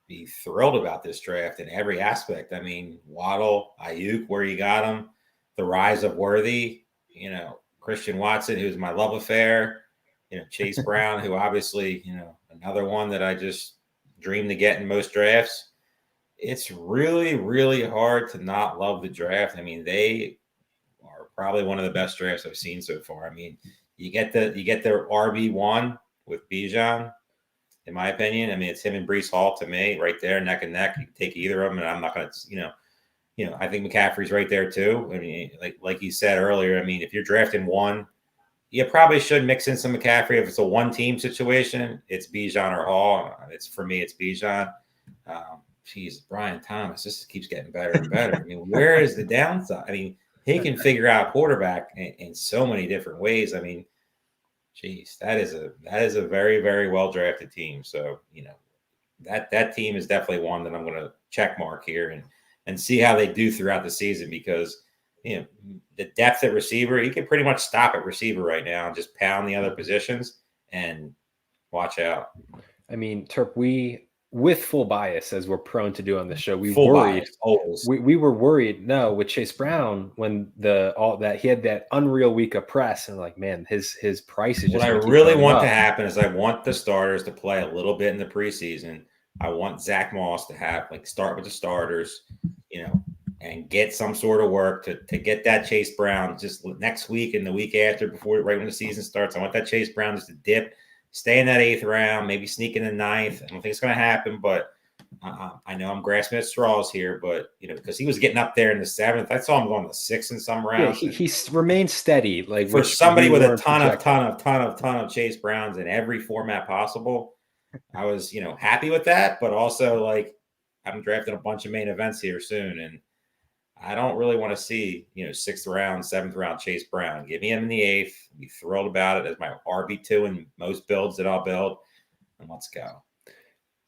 be thrilled about this draft in every aspect. I mean, Waddle, Ayuk, where you got him, the rise of Worthy, Christian Watson, who's my love affair, Chase Brown, who obviously, another one that I just dream to get in most drafts. It's really, really hard to not love the draft. I mean, they are probably one of the best drafts I've seen so far. I mean, you get their RB1 with Bijan, in my opinion. I mean, it's him and Breece Hall to me, right there, neck and neck. You can take either of them, and I'm not going to, I think McCaffrey's right there too. I mean, like you said earlier, I mean, if you're drafting one, you probably should mix in some McCaffrey. If it's a one-team situation, it's Bijan or Hall. For me, it's Bijan. Geez, Brian Thomas, this keeps getting better and better. I mean, where is the downside? I mean, he can figure out quarterback in so many different ways. I mean, geez, that is a very, very well drafted team. So, that team is definitely one that I'm going to check mark here and see how they do throughout the season, because the depth at receiver, you can pretty much stop at receiver right now and just pound the other positions and watch out. I mean, Terp, with full bias, as we're prone to do on the show, we were worried. No, with Chase Brown, when he had that unreal week of press, and like, man, his price is just. What I really want to happen is I want the starters to play a little bit in the preseason. I want Zach Moss to start with the starters, and get some sort of work to get that Chase Brown just next week and the week after, right when the season starts. I want that Chase Brown just to dip, stay in that 8th round, maybe sneak in the 9th. I don't think it's going to happen, but I know I'm grasping at straws here. But because he was getting up there in the 7th, I saw him going to 6 in some rounds. Yeah, he remained steady. Like for somebody with a ton of Chase Browns in every format possible, I was happy with that. But also, I'm drafting a bunch of main events here soon, and I don't really want to see 6th round, 7th round Chase Brown. Give me him in the 8th. Be thrilled about it as my RB2 in most builds that I'll build, and let's go.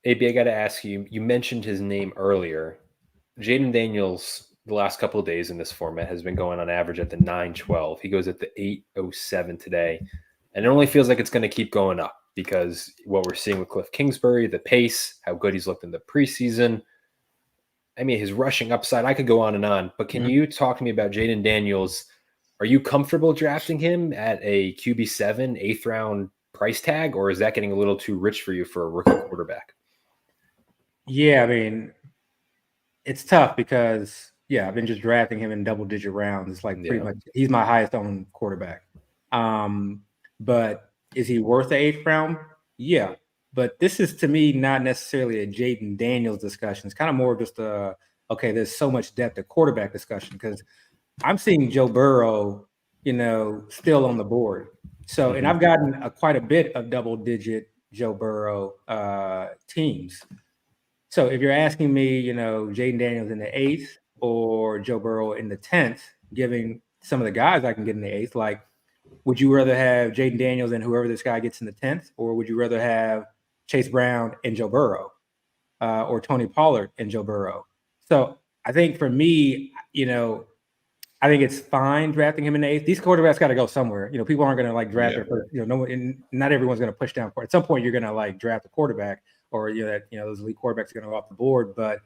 AB, I got to ask you. You mentioned his name earlier. Jaden Daniels, the last couple of days in this format, has been going on average at the 9.12. He goes at the 8.07 today, and it only feels like it's going to keep going up because what we're seeing with Cliff Kingsbury, the pace, how good he's looked in the preseason. I mean, his rushing upside, I could go on, but can you talk to me about Jaden Daniels? Are you comfortable drafting him at a QB7, 8th round price tag, or is that getting a little too rich for you for a rookie quarterback? Yeah, I mean, it's tough because, I've been just drafting him in double-digit rounds. It's pretty much he's my highest owned quarterback. But is he worth the 8th round? Yeah. But this is, to me, not necessarily a Jaden Daniels discussion. It's kind of more just there's so much depth at quarterback discussion, because I'm seeing Joe Burrow, still on the board. So, and I've gotten quite a bit of double-digit Joe Burrow teams. So if you're asking me, Jaden Daniels in the 8th or Joe Burrow in the 10th, giving some of the guys I can get in the 8th, like, would you rather have Jaden Daniels and whoever this guy gets in the 10th, or would you rather have Chase Brown and Joe Burrow, or Tony Pollard and Joe Burrow? So I think for me, I think it's fine drafting him in the 8th. These quarterbacks got to go somewhere. People aren't going to like draft not everyone's going to push down. At some point, you're going to like draft a quarterback, or those elite quarterbacks are going to go off the board. But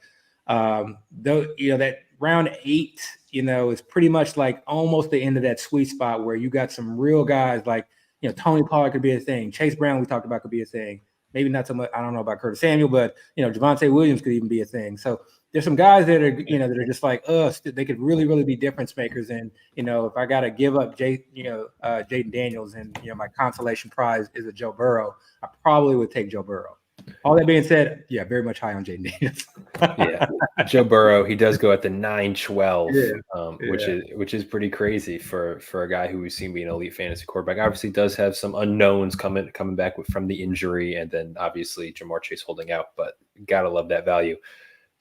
that round 8, is pretty much like almost the end of that sweet spot where you got some real guys like Tony Pollard could be a thing. Chase Brown, we talked about, could be a thing. Maybe not so much. I don't know about Curtis Samuel, but Javonte Williams could even be a thing. So there's some guys that are that are just like us. They could really, really be difference makers. And if I got to give up Jaden Daniels and my consolation prize is a Joe Burrow, I probably would take Joe Burrow. All that being said, yeah, very much high on Jaden Daniels. Yeah, Joe Burrow, he does go at the 9-12, which is pretty crazy for a guy who we've seen be an elite fantasy quarterback. Obviously, does have some unknowns coming back from the injury, and then obviously Jamar Chase holding out. But gotta love that value.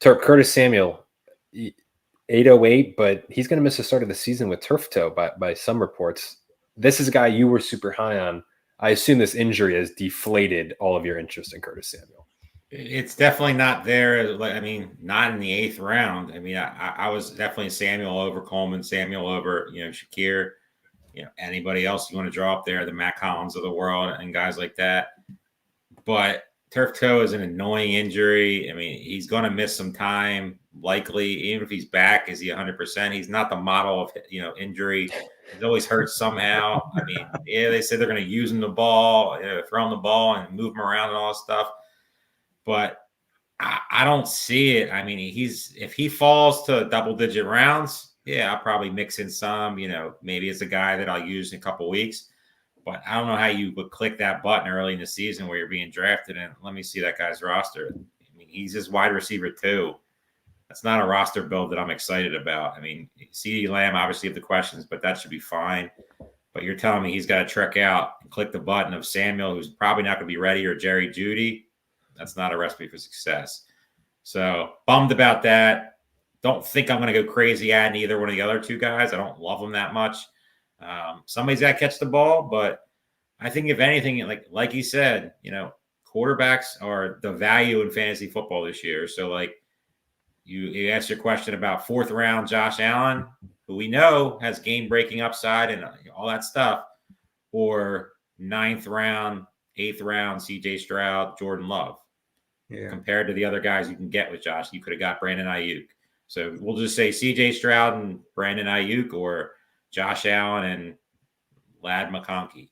Curtis Samuel, 808, but he's going to miss the start of the season with turf toe by some reports. This is a guy you were super high on. I assume this injury has deflated all of your interest in Curtis Samuel. It's definitely not there. I mean, not in the 8th round. I mean, I was definitely Samuel over Coleman, Samuel over, Shakir, anybody else you want to draw up there, the Matt Collins of the world and guys like that. But turf toe is an annoying injury. I mean, he's going to miss some time, likely. Even if he's back, is he 100%? He's not the model of, injury. He's always hurt somehow. I mean, yeah, they said they're going to use him the ball, throw him the ball and move him around and all that stuff. But I don't see it. I mean, if he falls to double-digit rounds, yeah, I'll probably mix in some. Maybe it's a guy that I'll use in a couple of weeks. But I don't know how you would click that button early in the season where you're being drafted and let me see that guy's roster. I mean, he's his wide receiver too. That's not a roster build that I'm excited about. I mean, CeeDee Lamb obviously have the questions, but that should be fine. But you're telling me he's got to trek out and click the button of Samuel, who's probably not going to be ready, or Jerry Jeudy. That's not a recipe for success. So bummed about that. Don't think I'm going to go crazy adding either one of the other two guys. I don't love them that much. Somebody's got to catch the ball, but I think if anything, like you said, quarterbacks are the value in fantasy football this year. So like you asked your question about 4th round Josh Allen, who we know has game-breaking upside and all that stuff, or 9th round, 8th round CJ Stroud, Jordan Love. Yeah. Compared to the other guys you can get with Josh, you could have got Brandon Ayuk. So we'll just say CJ Stroud and Brandon Ayuk, or Josh Allen and Ladd McConkey.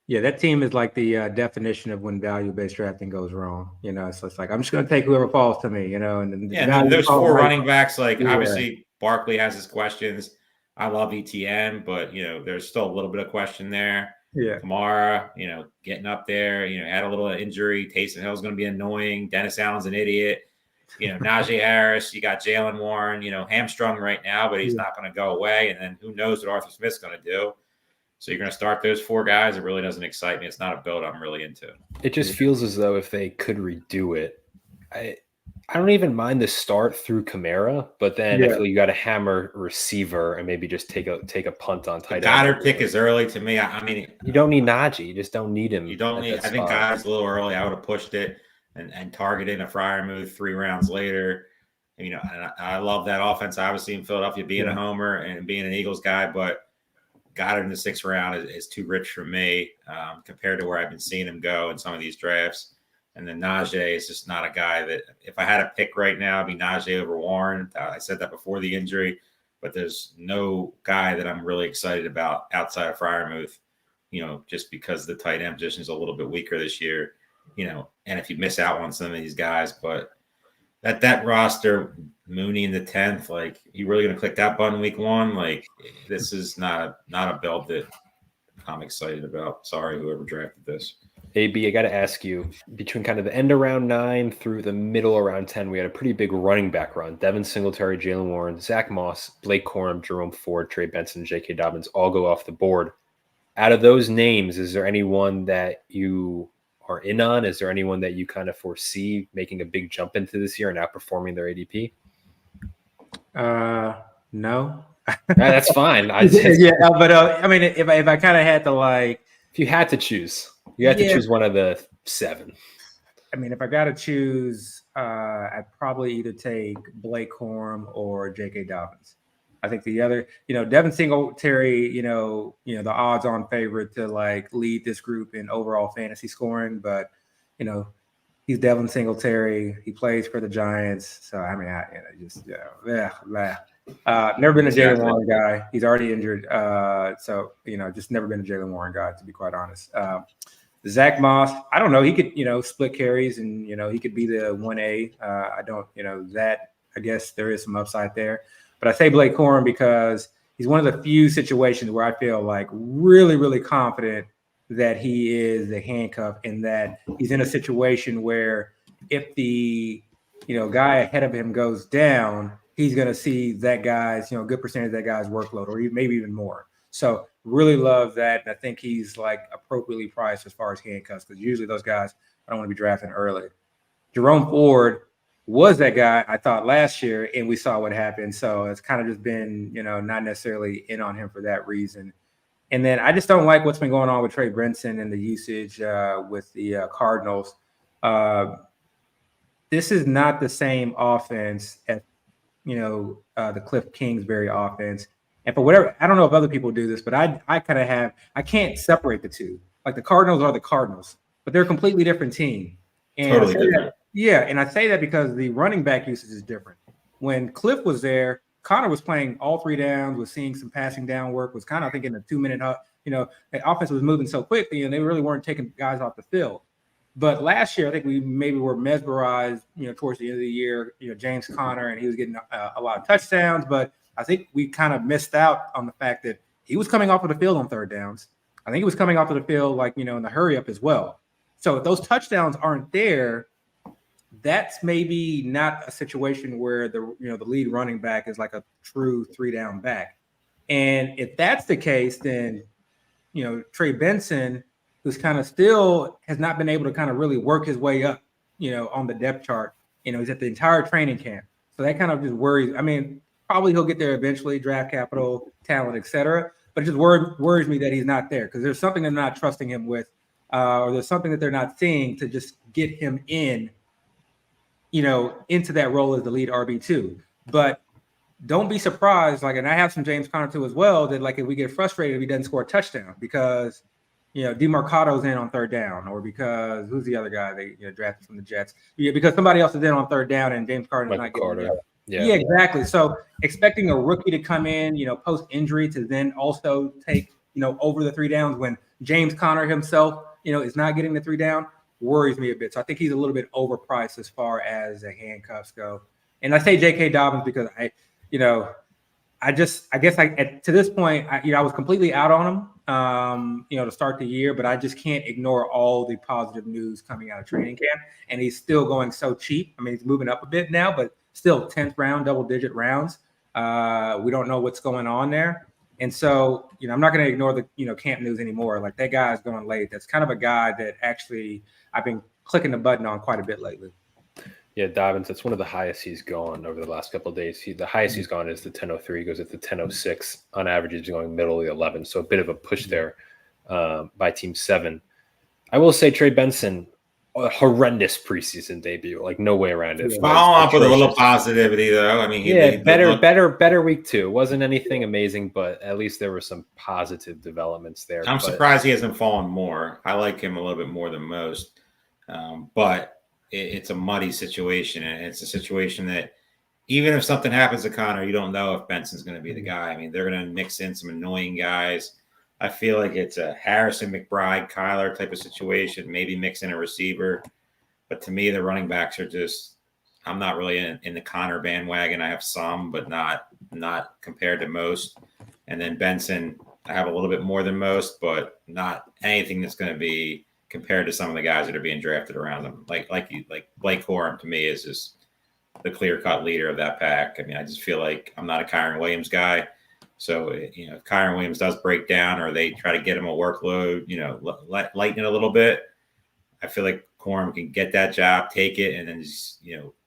Yeah, that team is like the definition of when value-based drafting goes wrong. So it's like, I'm just going to take whoever falls to me, and there's 4 running backs. Obviously, Barkley has his questions. I love ETN, but, there's still a little bit of question there. Yeah. Kamara, getting up there, had a little injury. Taysom Hill's going to be annoying. Dennis Allen's an idiot. Najee Harris, you got Jalen Warren, hamstrung right now, but he's not going to go away. And then who knows what Arthur Smith's going to do. So you're going to start those 4 guys. It really doesn't excite me. It's not a build I'm really into. It just feels as though if they could redo it, I don't even mind the start through Kamara, but then I feel you got to hammer receiver and maybe just take a punt on tight end. Goddard pick is early to me. I mean, you don't need Najee. You just don't need him. You don't need. I think Goddard's a little early. I would have pushed it and targeted a Freiermuth 3 rounds later. And I love that offense. Obviously, in Philadelphia, being a homer and being an Eagles guy, but Goddard in the 6th round is too rich for me compared to where I've been seeing him go in some of these drafts. And then Najee is just not a guy that, if I had a pick right now, it'd be Najee over Warren. I said that before the injury, but there's no guy that I'm really excited about outside of Freiermuth, just because the tight end position is a little bit weaker this year, and if you miss out on some of these guys, but that roster, Mooney in the 10th, like, you really going to click that button week 1? Like, this is not a build that I'm excited about. Sorry, whoever drafted this. AB, I got to ask you, between kind of the end of round 9 through the middle of round 10, we had a pretty big running back run. Devin Singletary, Jalen Warren, Zach Moss, Blake Corum, Jerome Ford, Trey Benson, J.K. Dobbins all go off the board. Out of those names, is there anyone that you are in on? Is there anyone that you kind of foresee making a big jump into this year and outperforming their ADP? No. That's fine. But I mean, if I kind of had to if you had to choose, you had to choose one of the 7. I mean, if I got to choose, I'd probably either take Blake Corum or J.K. Dobbins. I think the other, Devin Singletary, the odds-on favorite to lead this group in overall fantasy scoring, but he's Devin Singletary. He plays for the Giants, so I mean, never been a Jaylen Warren guy. He's already injured, so just never been a Jaylen Warren guy, to be quite honest. Zach Moss, I don't know. He could, split carries and, he could be the 1A. I don't, that I guess there is some upside there. But I say Blake Corum because he's one of the few situations where I feel really, really confident that he is a handcuff and that he's in a situation where if the, guy ahead of him goes down, he's going to see that guy's, good percentage of that guy's workload or maybe even more. So really love that. And I think he's appropriately priced as far as handcuffs because usually those guys, I don't want to be drafting early. Jerome Ford was that guy I thought last year, and we saw what happened. So it's kind of just been, not necessarily in on him for that reason. And then I just don't like what's been going on with Trey Benson and the usage with the Cardinals. This is not the same offense as, the Cliff Kingsbury offense. And for whatever, I don't know if other people do this, but I kind of I can't separate the two. The Cardinals are the Cardinals, but they're a completely different team. And totally different. And I say that because the running back usage is different. When Cliff was there, Connor was playing all 3 downs, was seeing some passing down work, was kind of thinking a 2-minute, the offense was moving so quickly and they really weren't taking guys off the field. But last year, I think we maybe were mesmerized, towards the end of the year, James Conner, and he was getting a lot of touchdowns. But I think we kind of missed out on the fact that he was coming off of the field on 3rd downs. I think he was coming off of the field, in the hurry up as well. So if those touchdowns aren't there, that's maybe not a situation where the lead running back is a true 3-down back. And if that's the case, then, Trey Benson, who's kind of still has not been able to kind of really work his way up, on the depth chart, he's at the entire training camp. So that kind of just worries. I mean, probably he'll get there eventually, draft capital, talent, etc. But it just worries me that he's not there because there's something they're not trusting him with, or there's something that they're not seeing to just get him in, into that role as the lead RB2. But don't be surprised, and I have some James Conner too as well, that if we get frustrated if he doesn't score a touchdown because, DeMarcado's in on 3rd down, or because who's the other guy they drafted from the Jets? Yeah, because somebody else is in on 3rd down and James Carter's not getting it. Yeah, exactly. So expecting a rookie to come in, post injury to then also take, over the 3 downs when James Conner himself, is not getting the 3 down worries me a bit. So I think he's a little bit overpriced as far as the handcuffs go. And I say J.K. Dobbins because I guess to this point, I was completely out on him, to start the year, but I just can't ignore all the positive news coming out of training camp. And he's still going so cheap. I mean, he's moving up a bit now, but still 10th round, double-digit rounds. We don't know what's going on there. And so, I'm not going to ignore the, camp news anymore. That guy is going late. That's kind of a guy that actually I've been clicking the button on quite a bit lately. Yeah, Dobbins, that's one of the highest he's gone over the last couple of days. The highest he's gone is the 10.03. He goes at the 10.06. On average, he's going middle of the 11. So a bit of a push there by Team 7. I will say Trey Benson, a horrendous preseason debut. No way around it. Follow up with a little positivity, though. I mean, better week 2. It wasn't anything amazing, but at least there were some positive developments there. I'm surprised he hasn't fallen more. I like him a little bit more than most, but it's a muddy situation, and it's a situation that even if something happens to Connor, you don't know if Benson's going to be the guy. I mean, they're going to mix in some annoying guys. I feel like it's a Harrison, McBride, Kyler type of situation, maybe mix in a receiver. But to me, the running backs are just – I'm not really in the Connor bandwagon. I have some, but not compared to most. And then Benson, I have a little bit more than most, but not anything that's going to be – compared to some of the guys that are being drafted around them. Like Blake Corum to me is just the clear-cut leader of that pack. I mean, I just feel like I'm not a Kyron Williams guy. So, if Kyron Williams does break down or they try to get him a workload, lighten it a little bit, I feel like Corum can get that job, take it, and then just,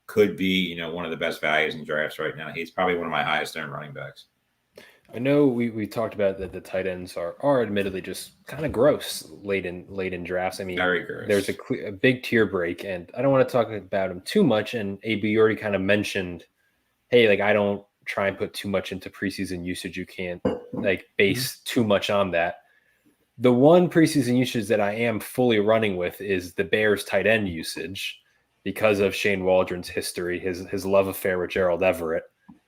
could be, one of the best values in drafts right now. He's probably one of my highest earned running backs. I know we talked about that the tight ends are admittedly just kind of gross late in drafts. I mean, very gross. There's a big tier break, and I don't want to talk about him too much. And AB, you already kind of mentioned, hey, like I don't try and put too much into preseason usage. You can't like base too much on that. The one preseason usage that I am fully running with is the Bears tight end usage because of Shane Waldron's history, his love affair with Gerald Everett.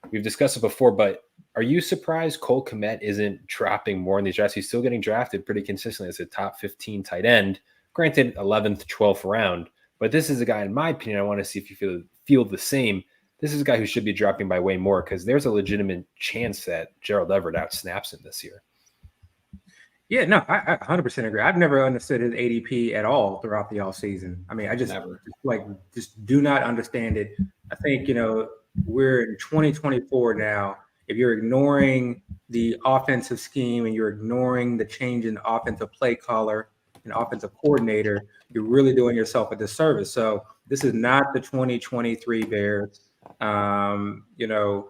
We've discussed it before, but are you surprised Cole Kmet isn't dropping more in these drafts? He's still getting drafted pretty consistently as a top 15 tight end, granted 11th, 12th round. But this is a guy, in my opinion, I want to see if you feel the same. This is a guy who should be dropping by way more because there's a legitimate chance that Gerald Everett outsnaps him this year. Yeah, no, I 100% agree. I've never understood his ADP at all throughout the offseason. I mean, I just do not understand it. I think, we're in 2024 now. If you're ignoring the offensive scheme and you're ignoring the change in offensive play caller and offensive coordinator, you're really doing yourself a disservice. So this is not the 2023 Bears. Who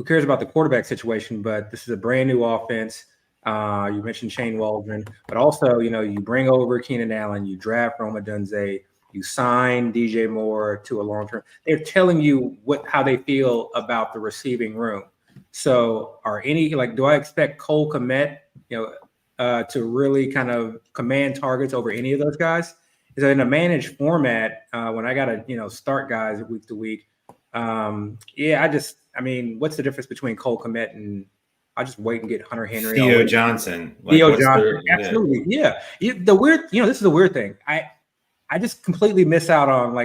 cares about the quarterback situation? But this is a brand new offense. You mentioned Shane Waldron, but also, you bring over Keenan Allen, you draft Rome Odunze, you sign DJ Moore to a long-term. They're telling you how they feel about the receiving room. So do I expect Cole Kmet, to really kind of command targets over any of those guys? Is in a managed format, when I got to, start guys week to week. What's the difference between Cole Kmet and I just wait and get Hunter Henry? Theo Johnson. Absolutely. Yeah. This is a weird thing. I just completely miss out on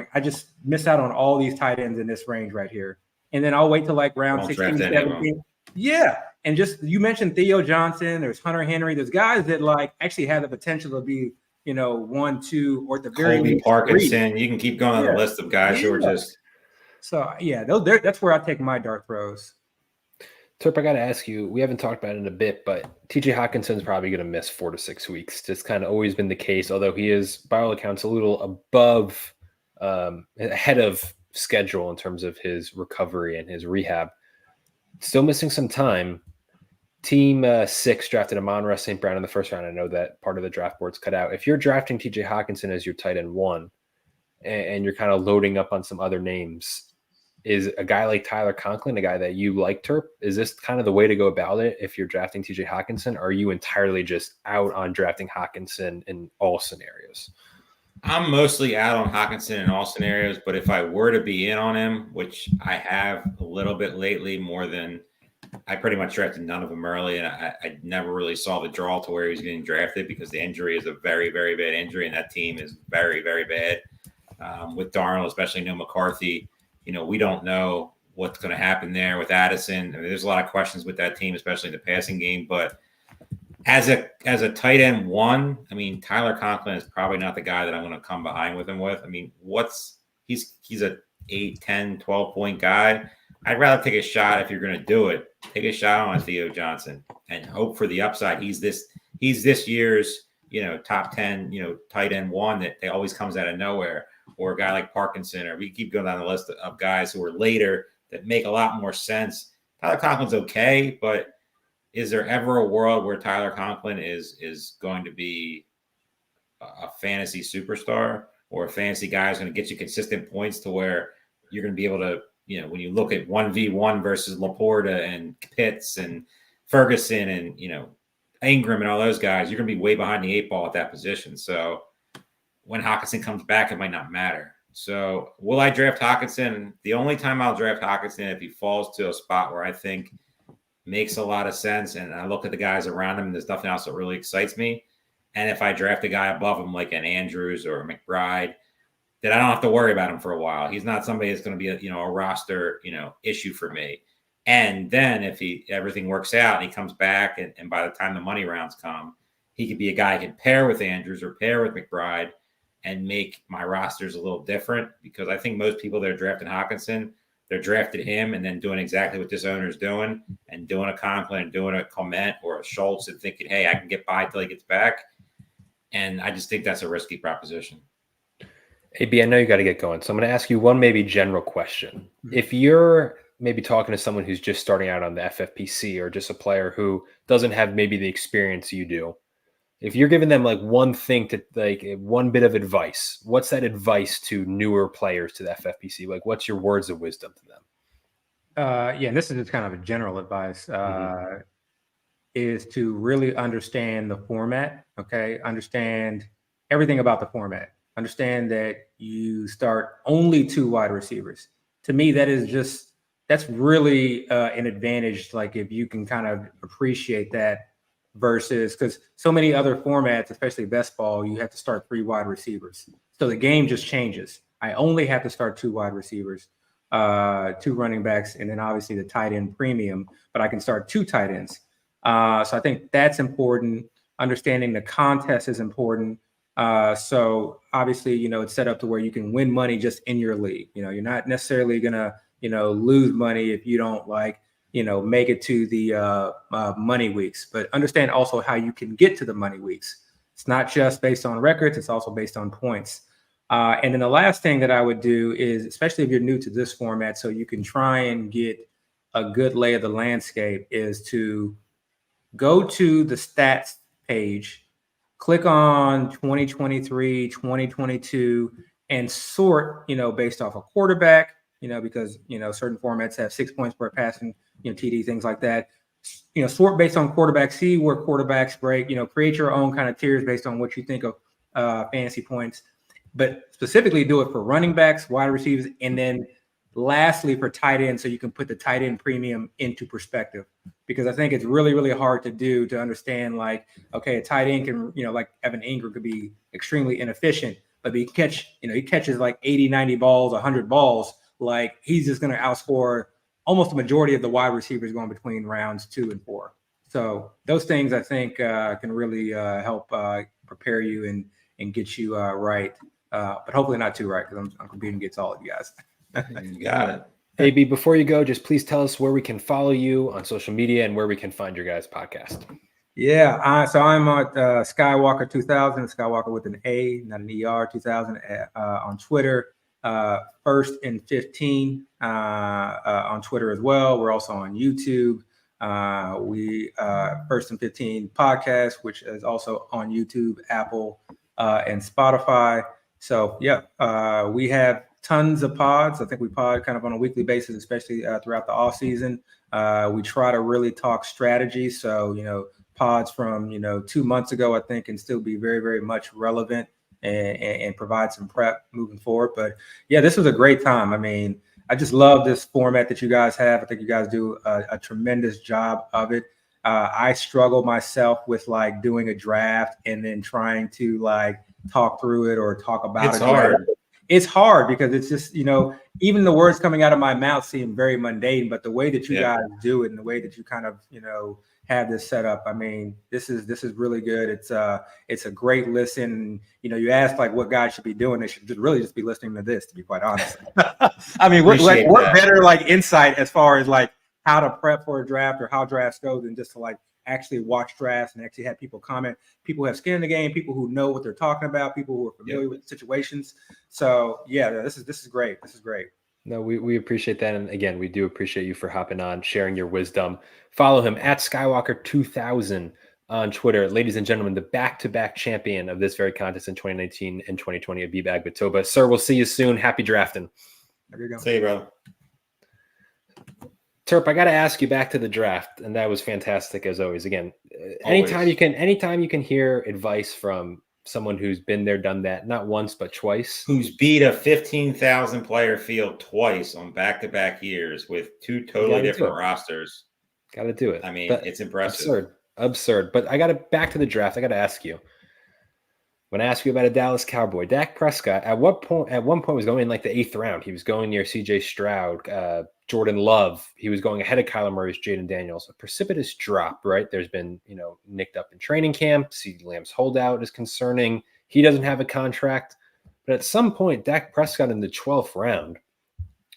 all these tight ends in this range right here. And then I'll wait till like round 16, 17. Yeah. And you mentioned Theo Johnson, there's Hunter Henry, there's guys that like actually have the potential to be, 1, 2, or at the very least Parkinson. 3. You can keep going on the list of guys who are just. So that's where I take my dart throws. Terp, I got to ask you, we haven't talked about it in a bit, but TJ Hawkinson's probably going to miss 4 to 6 weeks. Just kind of always been the case, although he is, by all accounts, a little above, ahead of schedule in terms of his recovery and his rehab. Still missing some time. Team 6 drafted Amon-Ra St. Brown in the first round. I know that part of the draft board's cut out. If you're drafting TJ Hawkinson as your tight end 1 and you're kind of loading up on some other names, is a guy like Tyler Conklin a guy that you like, Terp? Is this kind of the way to go about it if you're drafting TJ Hawkinson? Or are you entirely just out on drafting Hawkinson in all scenarios? I'm mostly out on Hawkinson in all scenarios, but if I were to be in on him, which I have a little bit lately, more than I pretty much drafted none of them early, and I never really saw the draw to where he was getting drafted because the injury is a very, very bad injury, and that team is very, very bad. With Darnold, especially no McCarthy, we don't know what's going to happen there with Addison. I mean, there's a lot of questions with that team, especially in the passing game. But as a tight end 1, I mean, Tyler Conklin is probably not the guy that I'm going to come behind with him with. I mean, he's a 8, 10, 12 point guy. I'd rather take a shot if you're going to do it. Take a shot on Theo Johnson and hope for the upside. He's this year's, top 10, tight end 1 that always comes out of nowhere. Or a guy like Parkinson, or we keep going down the list of guys who are later that make a lot more sense. Tyler Conklin's okay, but is there ever a world where Tyler Conklin is going to be a fantasy superstar or a fantasy guy who's going to get you consistent points to where you're going to be able to, when you look at 1v1 versus Laporta and Pitts and Ferguson and, Ingram and all those guys, you're going to be way behind the 8 ball at that position. So when Hawkinson comes back, it might not matter. So will I draft Hawkinson? The only time I'll draft Hawkinson if he falls to a spot where I think makes a lot of sense and I look at the guys around him and there's nothing else that really excites me. And if I draft a guy above him like an Andrews or a McBride, then I don't have to worry about him for a while. He's not somebody that's going to be a roster, issue for me. And then if everything works out and he comes back and by the time the money rounds come, he could be a guy I can pair with Andrews or pair with McBride and make my rosters a little different because I think most people that are drafting Hawkinson, they're drafted him and then doing exactly what this owner is doing and doing a Conklin and doing a Clement or a Schultz and thinking, hey, I can get by till he gets back. And I just think that's a risky proposition. AB, I know you got to get going, so I'm going to ask you one maybe general question. If you're maybe talking to someone who's just starting out on the FFPC or just a player who doesn't have maybe the experience you do, if you're giving them like one thing to like one bit of advice, what's that advice to newer players to the FFPC? Like, what's your words of wisdom to them? Yeah, and this is just kind of a general advice, is to really understand the format, okay? Understand everything about the format. Understand that you start only 2 wide receivers. To me, that's really an advantage, like if you can kind of appreciate that versus, because so many other formats, especially best ball, you have to start 3 wide receivers. So the game just changes. I only have to start 2 wide receivers. 2 running backs, and then obviously the tight end premium, but I can start 2 tight ends. So I think that's important. Understanding the contest is important. So obviously, it's set up to where you can win money just in your league. You're not necessarily gonna, lose money if you don't make it to the money weeks, but understand also how you can get to the money weeks. It's not just based on records, it's also based on points. And then the last thing that I would do is, especially if you're new to this format, so you can try and get a good lay of the landscape, is to go to the stats page, click on 2023, 2022, and sort, based off a quarterback, because, certain formats have 6 points per passing, TD, things like that. Sort based on quarterback, see where quarterbacks break, create your own kind of tiers based on what you think of fantasy points. But specifically do it for running backs, wide receivers, and then lastly for tight end, so you can put the tight end premium into perspective. Because I think it's really, really hard to do, to understand, like, okay, a tight end can, like Evan Ingram could be extremely inefficient, but he catches like 80, 90 balls, 100 balls, like he's just going to outscore almost the majority of the wide receivers going between rounds 2 and 4. So those things I think can really help prepare you and get you right. But hopefully not too right, because I'm competing against all of you guys. You got it. AB, before you go, just please tell us where we can follow you on social media and where we can find your guys' podcast. Yeah, so I'm at Skywalker 2000, Skywalker with an A, not an ER, 2000 on Twitter. First and 15 on Twitter as well. We're also on YouTube. We First and 15 podcast, which is also on YouTube, Apple, and Spotify. So yeah, we have tons of pods. I think we pod kind of on a weekly basis, especially throughout the off season. We try to really talk strategy. So, pods from, 2 months ago, I think, can still be very, very much relevant and provide some prep moving forward. But yeah, this was a great time. I mean, I just love this format that you guys have. I think you guys do a tremendous job of it. I struggle myself with like doing a draft and then trying to like talk through it or talk about it. Hard. It's hard because it's just, even the words coming out of my mouth seem very mundane, but the way that you guys do it and the way that you kind of, have this set up, I mean, this is really good. It's a great listen. You asked like what guys should be doing. They should really just be listening to this, to be quite honest. I mean, what better like insight as far as like how to prep for a draft or how drafts go than just to like actually watch drafts and actually have people comment, people who have skin in the game, people who know what they're talking about, people who are familiar with situations. So yeah, this is great. This is great. No, we appreciate that. And again, we do appreciate you for hopping on, sharing your wisdom. Follow him at Skywalker 2000 on Twitter. Ladies and gentlemen, the back-to-back champion of this very contest in 2019 and 2020, Abib Agbetoba. Sir, we'll see you soon. Happy drafting. There you go. See you, bro. Terp, I got to ask you back to the draft, and that was fantastic as always. Again, anytime you can hear advice from someone who's been there, done that, not once but twice, who's beat a 15,000 player field twice on back-to-back years with 2 totally different rosters. Got to do it. I mean, it's impressive. Absurd. But I got to back to the draft. I got to ask you. When I ask you about a Dallas Cowboy, Dak Prescott, at one point was going in like the 8th round. He was going near CJ Stroud, Jordan Love. He was going ahead of Kyler Murray's Jaden Daniels. A precipitous drop, right? There's been, nicked up in training camp. CeeDee Lamb's holdout is concerning. He doesn't have a contract. But at some point, Dak Prescott in the 12th round.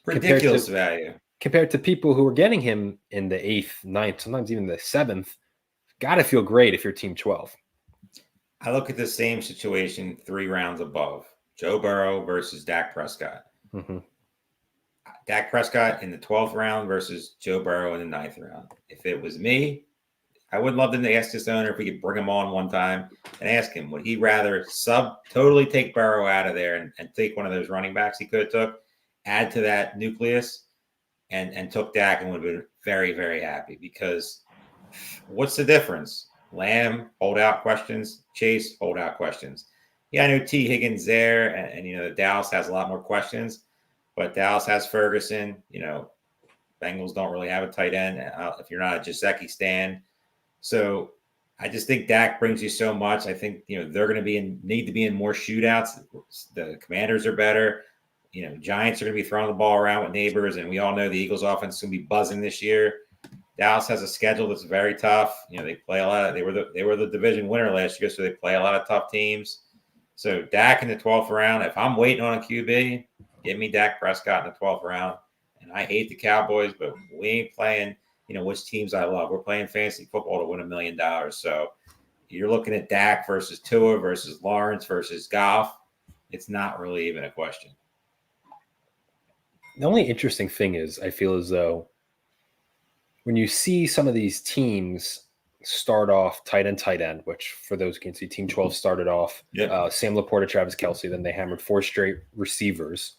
Ridiculous value. Compared to people who were getting him in the 8th, 9th, sometimes even the 7th, got to feel great if you're team 12. I look at the same situation 3 rounds above. Joe Burrow versus Dak Prescott. Mm-hmm. Dak Prescott in the 12th round versus Joe Burrow in the 9th round. If it was me, I would love to ask this owner if we could bring him on one time and ask him, would he rather totally take Burrow out of there and take one of those running backs he could have took, add to that nucleus, and took Dak and would have been very, very happy? Because what's the difference? Lamb, holdout questions. Chase, holdout questions. Yeah, I know T. Higgins there, and Dallas has a lot more questions, but Dallas has Ferguson. Bengals don't really have a tight end if you're not a Gesicki stan. So I just think Dak brings you so much. I think they're going to need to be in more shootouts. The Commanders are better. Giants are going to be throwing the ball around with neighbors, and we all know the Eagles' offense is going to be buzzing this year. Dallas has a schedule that's very tough. They play a lot. They were the division winner last year, so they play a lot of tough teams. So Dak in the 12th round. If I'm waiting on a QB, give me Dak Prescott in the 12th round. And I hate the Cowboys, but we ain't playing, which teams I love. We're playing fantasy football to win $1 million. So you're looking at Dak versus Tua versus Lawrence versus Goff. It's not really even a question. The only interesting thing is I feel as though when you see some of these teams start off tight end, which for those who can see, Team 12 started off Sam Laporta, Travis Kelce, then they hammered 4 straight receivers.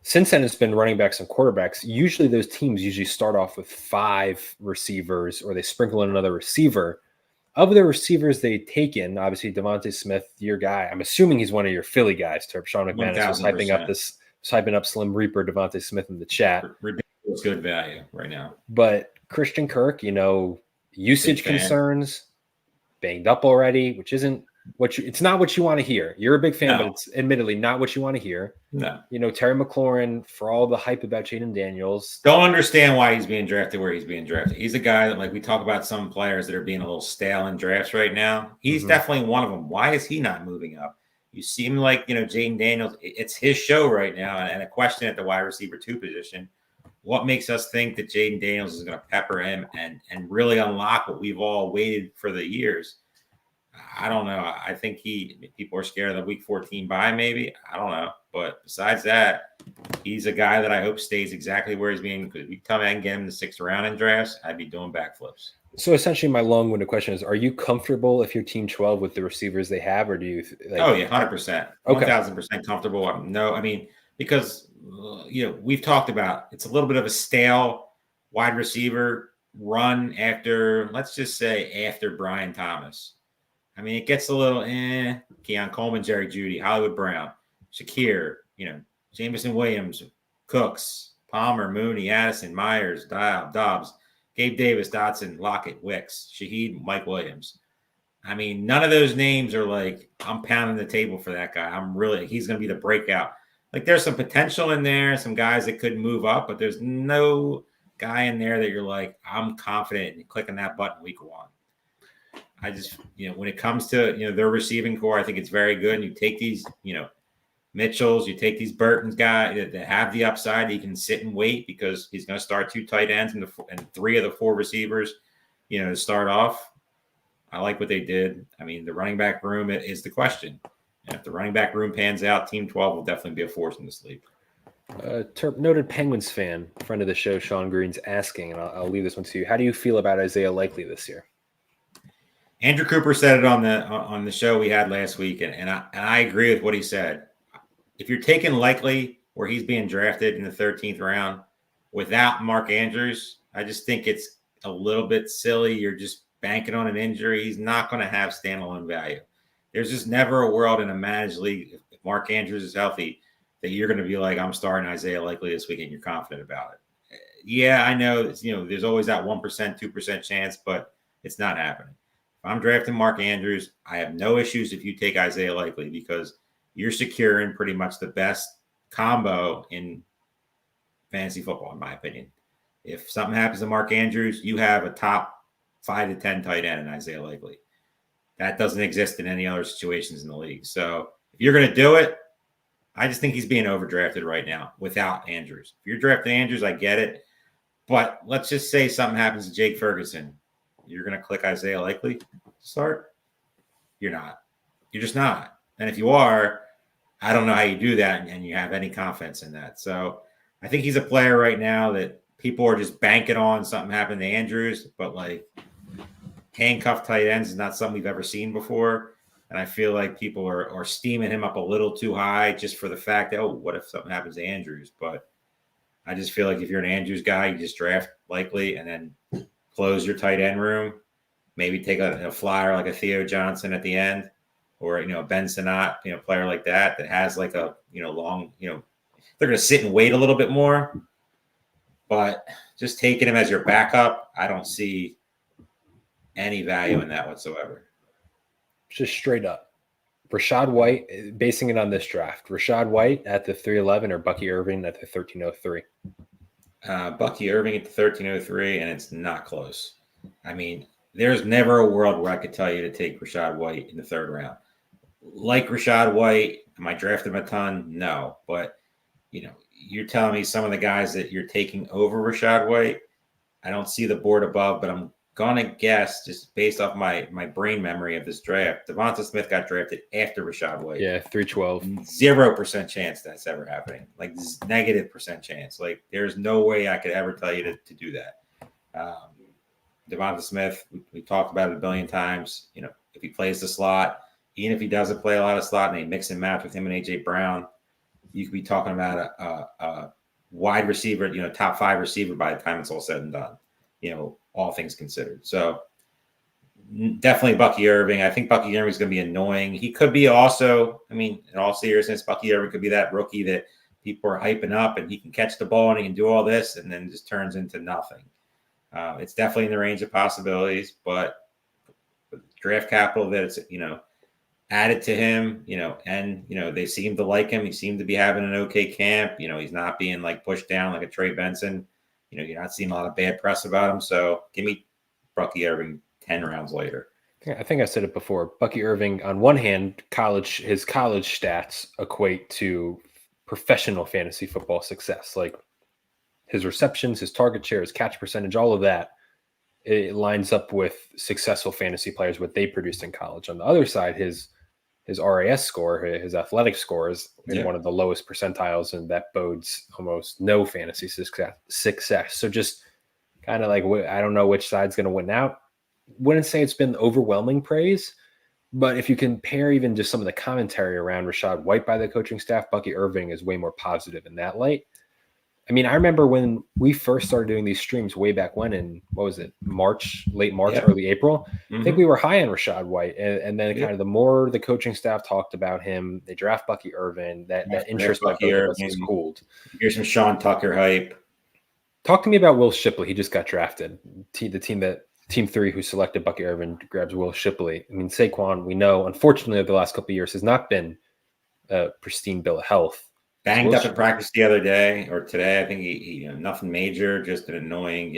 Since then, it's been running backs and quarterbacks. Usually those teams start off with 5 receivers, or they sprinkle in another receiver. Of the receivers they take in, obviously Devontae Smith, your guy. I'm assuming he's one of your Philly guys. Sean McManus was hyping up Slim Reaper Devontae Smith in the chat. Ridiculous good value right now. But Christian Kirk, usage concerns, banged up already, which isn't it's not what you want to hear. You're a big fan, but it's admittedly not what you want to hear. No. Terry McLaurin, for all the hype about Jaden Daniels. Don't understand why he's being drafted where he's being drafted. He's a guy that, we talk about some players that are being a little stale in drafts right now. He's definitely one of them. Why is he not moving up? You seem like, Jaden Daniels, it's his show right now. And a question at the wide receiver 2 position. What makes us think that Jaden Daniels is going to pepper him and really unlock what we've all waited for the years? I don't know. I think people are scared of the week 14 bye, maybe. I don't know. But besides that, he's a guy that I hope stays exactly where he's being. Because if we come and get him in the 6th round in drafts, I'd be doing backflips. So essentially, my long-winded question is: are you comfortable if you're Team 12 with the receivers they have, or do you? Oh yeah, 100%, 1,000% comfortable. Because we've talked about it's a little bit of a stale wide receiver run after, let's just say, after Brian Thomas. It gets a little Keon Coleman, Jerry Jeudy, Hollywood Brown, Shakir, Jameson Williams, Cooks, Palmer, Mooney, Addison, Myers, Dobbs, Gabe Davis, Dotson, Lockett, Wicks, Shaheed, Mike Williams. None of those names are I'm pounding the table for that guy. He's going to be the breakout. There's some potential in there, some guys that could move up, but there's no guy in there that you're I'm confident in clicking that button week 1. I just, when it comes to, their receiving core, I think it's very good. And you take these, Mitchells, you take these Burton's guys that have the upside. He can sit and wait because he's going to start 2 tight ends and 3 of the 4 receivers, to start off. I like what they did. The running back room is the question. And if the running back room pans out, Team 12 will definitely be a force in this league. Terp, noted Penguins fan, friend of the show, Sean Green's asking, and I'll leave this one to you. How do you feel about Isaiah Likely this year? Andrew Cooper said it on the show we had last week, and I agree with what he said. If you're taking Likely where he's being drafted in the 13th round without Mark Andrews, I just think it's a little bit silly. You're just banking on an injury. He's not going to have standalone value. There's just never a world in a managed league, if Mark Andrews is healthy, that you're going to be I'm starting Isaiah Likely this week and you're confident about it. Yeah, I know, there's always that 1%, 2% chance, but it's not happening. If I'm drafting Mark Andrews, I have no issues if you take Isaiah Likely because you're securing pretty much the best combo in fantasy football, in my opinion. If something happens to Mark Andrews, you have a top 5 to 10 tight end in Isaiah Likely. That doesn't exist in any other situations in the league. So if you're going to do it, I just think he's being overdrafted right now without Andrews. If you're drafting Andrews, I get it. But let's just say something happens to Jake Ferguson. You're going to click Isaiah Likely to start? You're not. You're just not. And if you are, I don't know how you do that and you have any confidence in that. So I think he's a player right now that people are just banking on something happened to Andrews, but like handcuffed tight ends is not something we've ever seen before. And I feel like people are steaming him up a little too high just for the fact that, oh, what if something happens to Andrews? But I just feel like if you're an Andrews guy, you just draft likely and then close your tight end room. Maybe take a flyer like a Theo Johnson at the end, or Ben Sinnott, player like that has like a long, they're going to sit and wait a little bit more. But just taking him as your backup, I don't see any value in that whatsoever. Just straight up, Rachaad White, basing it on this draft, Rachaad White at the 311 or Bucky Irving at the 1303. Bucky Irving at the 1303, and it's not close. I mean, there's never a world where I could tell you to take Rachaad White in the third round. Like Rachaad White, am I drafting him a ton? No. But, you're telling me some of the guys that you're taking over Rachaad White, I don't see the board above, but I'm going to guess, just based off my brain memory of this draft, Devonta Smith got drafted after Rachaad White. Yeah, 312. 0% chance that's ever happening. Like, -% chance. Like, there's no way I could ever tell you to do that. Devonta Smith, we talked about it a billion times. If he plays the slot, even if he doesn't play a lot of slot and they mix and match with him and A.J. Brown, you could be talking about a wide receiver, top 5 receiver by the time it's all said and done, all things considered. So definitely Bucky Irving. I think Bucky Irving is going to be annoying. He could be also, in all seriousness, Bucky Irving could be that rookie that people are hyping up and he can catch the ball and he can do all this and then just turns into nothing. It's definitely in the range of possibilities, but with draft capital that it's, added to him, and, they seem to like him. He seemed to be having an okay camp. He's not being like pushed down like a Trey Benson. You're not seeing a lot of bad press about him. So give me Bucky Irving 10 rounds later. I think I said it before. Bucky Irving, on one hand, his college stats equate to professional fantasy football success. Like his receptions, his target share, his catch percentage, all of that, it lines up with successful fantasy players, what they produced in college. On the other side, his RAS score, his athletic score is in one of the lowest percentiles, and that bodes almost no fantasy success. So just kind of like, I don't know which side's going to win out. Wouldn't say it's been overwhelming praise, but if you compare even just some of the commentary around Rachaad White by the coaching staff, Bucky Irving is way more positive in that light. I remember when we first started doing these streams way back when in, what was it, late March, early April. I think we were high on Rachaad White. And then kind of the more the coaching staff talked about him, they draft Bucky Irving, that interest Bucky Irving was cooled. Here's some Sean Tucker hype. Talk to me about Will Shipley. He just got drafted. Team 3 who selected Bucky Irving grabs Will Shipley. Saquon, we know, unfortunately, over the last couple of years has not been a pristine bill of health. Banged up at practice the other day or today. I think he nothing major, just an annoying,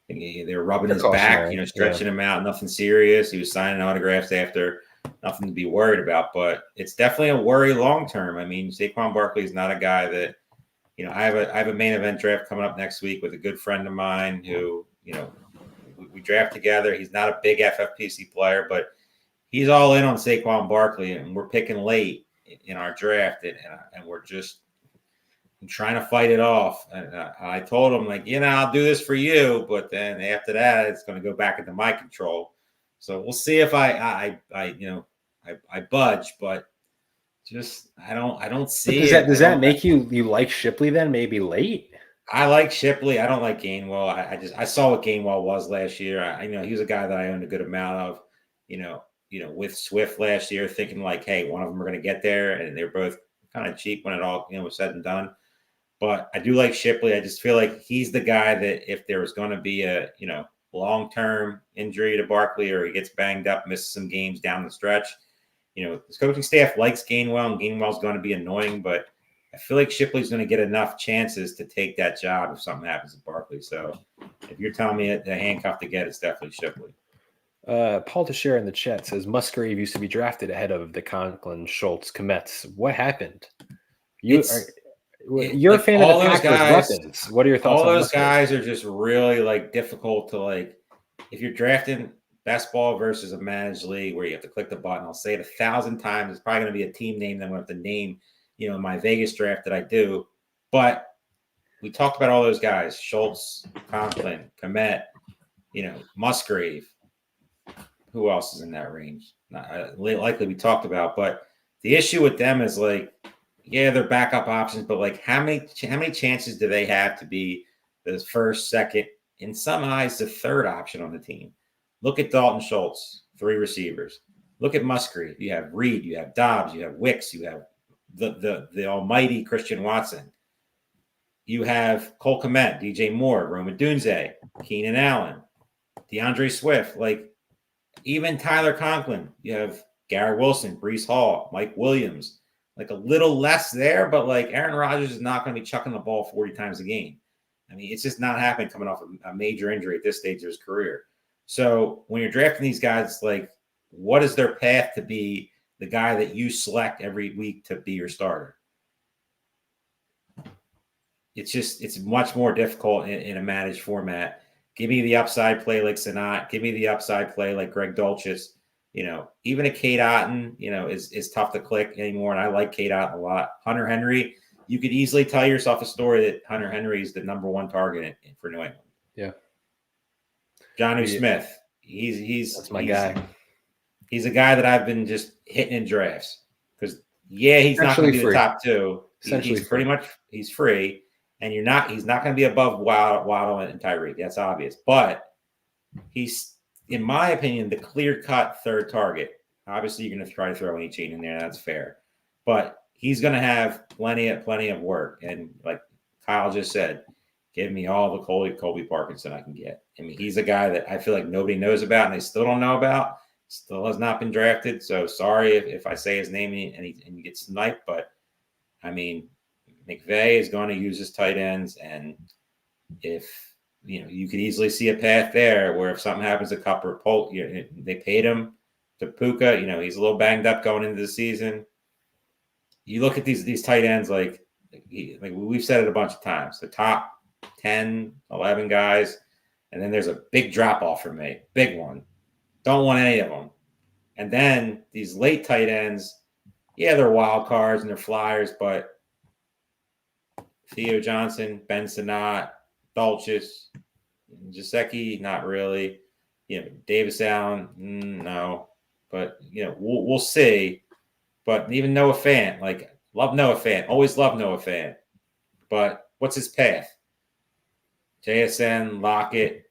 they were rubbing his back, stretching him out, nothing serious. He was signing autographs after, nothing to be worried about, but it's definitely a worry long-term. Saquon Barkley is not a guy that, I have a main event draft coming up next week with a good friend of mine who, we draft together. He's not a big FFPC player, but he's all in on Saquon Barkley, and we're picking late in our draft, and we're just trying to fight it off. And I told him, like, I'll do this for you, but then after that, it's going to go back into my control. So we'll see if I budge, but just I don't see. Does that make you like Shipley then? Maybe late. I like Shipley. I don't like Gainwell. I saw what Gainwell was last year. I he was a guy that I owned a good amount of. With Swift last year, thinking like, hey, one of them are going to get there, and they're both kind of cheap when it all was said and done. But I do like Shipley. I just feel like he's the guy that if there was going to be a long-term injury to Barkley or he gets banged up, misses some games down the stretch, his coaching staff likes Gainwell, and Gainwell's going to be annoying, but I feel like Shipley's going to get enough chances to take that job if something happens to Barkley. So if you're telling me the handcuff to get, it's definitely Shipley. Paul Teixeira in the chat says Musgrave used to be drafted ahead of the Conklin, Schultz, Kmetz. What happened? You're a fan of the Packers weapons. What are your thoughts? All those guys are just really difficult to if you're drafting best ball versus a managed league where you have to click the button. I'll say it 1,000 times. It's probably going to be a team name that I'm going to have to name, you know, in my Vegas draft that I do. But we talked about all those guys: Schultz, Conklin, Komet, you know, Musgrave. Who else is in that range? Not, likely we talked about, but the issue with them is like, yeah, they're backup options, but like how many chances do they have to be the first, second, in some eyes, the third option on the team? Look at Dalton Schultz, 3 receivers. Look at Musgrave. You have Reed, you have Dobbs, you have Wicks, you have the almighty Christian Watson. You have Cole Kmet, DJ Moore, Roma Dunze, Keenan Allen, DeAndre Swift, like even Tyler Conklin. You have Garrett Wilson, Breece Hall, Mike Williams. Like a little less there, but like Aaron Rodgers is not going to be chucking the ball 40 times a game. I mean, it's just not happening coming off a major injury at this stage of his career. So when you're drafting these guys, like what is their path to be the guy that you select every week to be your starter? It's much more difficult in a managed format. Give me the upside play like Sanat. Give me the upside play like Greg Dulcich. You know, even a Cade Otton, you know, is tough to click anymore. And I like Cade Otton a lot. Hunter Henry, you could easily tell yourself a story that Hunter Henry is the #1 target for New England. Yeah. Jonnu Smith, he's my guy. He's a guy that I've been just hitting in drafts because he's not going to be the top 2. He's pretty much he's free, and he's not going to be above Waddle and Tyreek. That's obvious, but he's, in my opinion, the clear-cut third target. Obviously, you're going to try to throw any chain in there. That's fair. But he's going to have plenty of work. And like Kyle just said, give me all the Colby Parkinson I can get. I mean, he's a guy that I feel like nobody knows about and they still don't know about. Still has not been drafted. So sorry if I say his name and he gets sniped. But, I mean, McVay is going to use his tight ends. And if – you know, you could easily see a path there where if something happens to Cup or Polk, they paid him to Puka. You know, he's a little banged up going into the season. You look at these tight ends, like we've said it a bunch of times, the top 10, 11 guys, and then there's a big drop off for me, big one. Don't want any of them. And then these late tight ends, yeah, they're wild cards and they're flyers, but Theo Johnson, Ben Sinnott, Dulcich, Gesicki, not really. You know, Davis Allen, no. But, you know, we'll see. But even Noah Fant, like, love Noah Fant. Always love Noah Fant. But what's his path? JSN, Lockett,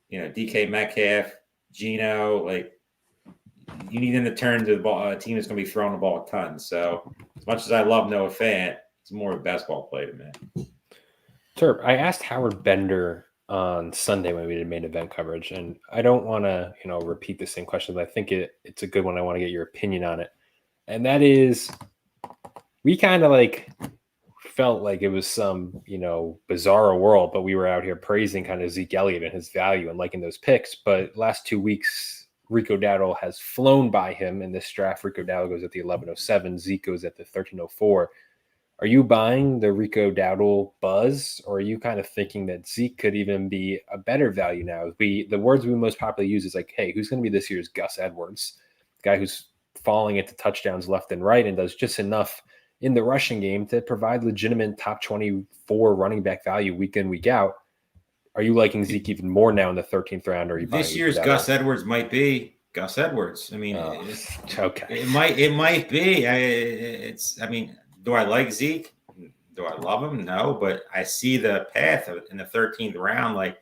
you know, DK Metcalf, Geno. Like, you need him to turn to the ball, a team that's going to be throwing the ball a ton. So, as much as I love Noah Fant, it's more of a basketball play to me. Terp, I asked Howard Bender on Sunday when we did main event coverage, and I don't want to, you know, repeat the same question, but I think it's a good one. I want to get your opinion on it. And that is, we kind of like felt like it was some, you know, bizarre world, but we were out here praising kind of Zeke Elliott and his value and liking those picks. But last 2 weeks, Rico Dowdle has flown by him in this draft. Rico Dowdle goes at the 11:07. Zeke goes at the 13:04. Are you buying the Rico Dowdle buzz, or are you kind of thinking that Zeke could even be a better value now? The words we most popularly use is like, hey, who's going to be this year's Gus Edwards? The guy who's falling into touchdowns left and right and does just enough in the rushing game to provide legitimate top 24 running back value week in, week out. Are you liking Zeke even more now in the 13th round? Or are you this year's Gus Edwards might be Gus Edwards. I mean, okay, it might be. I mean, do I like Zeke? Do I love him? No, but I see the path in the 13th round. Like,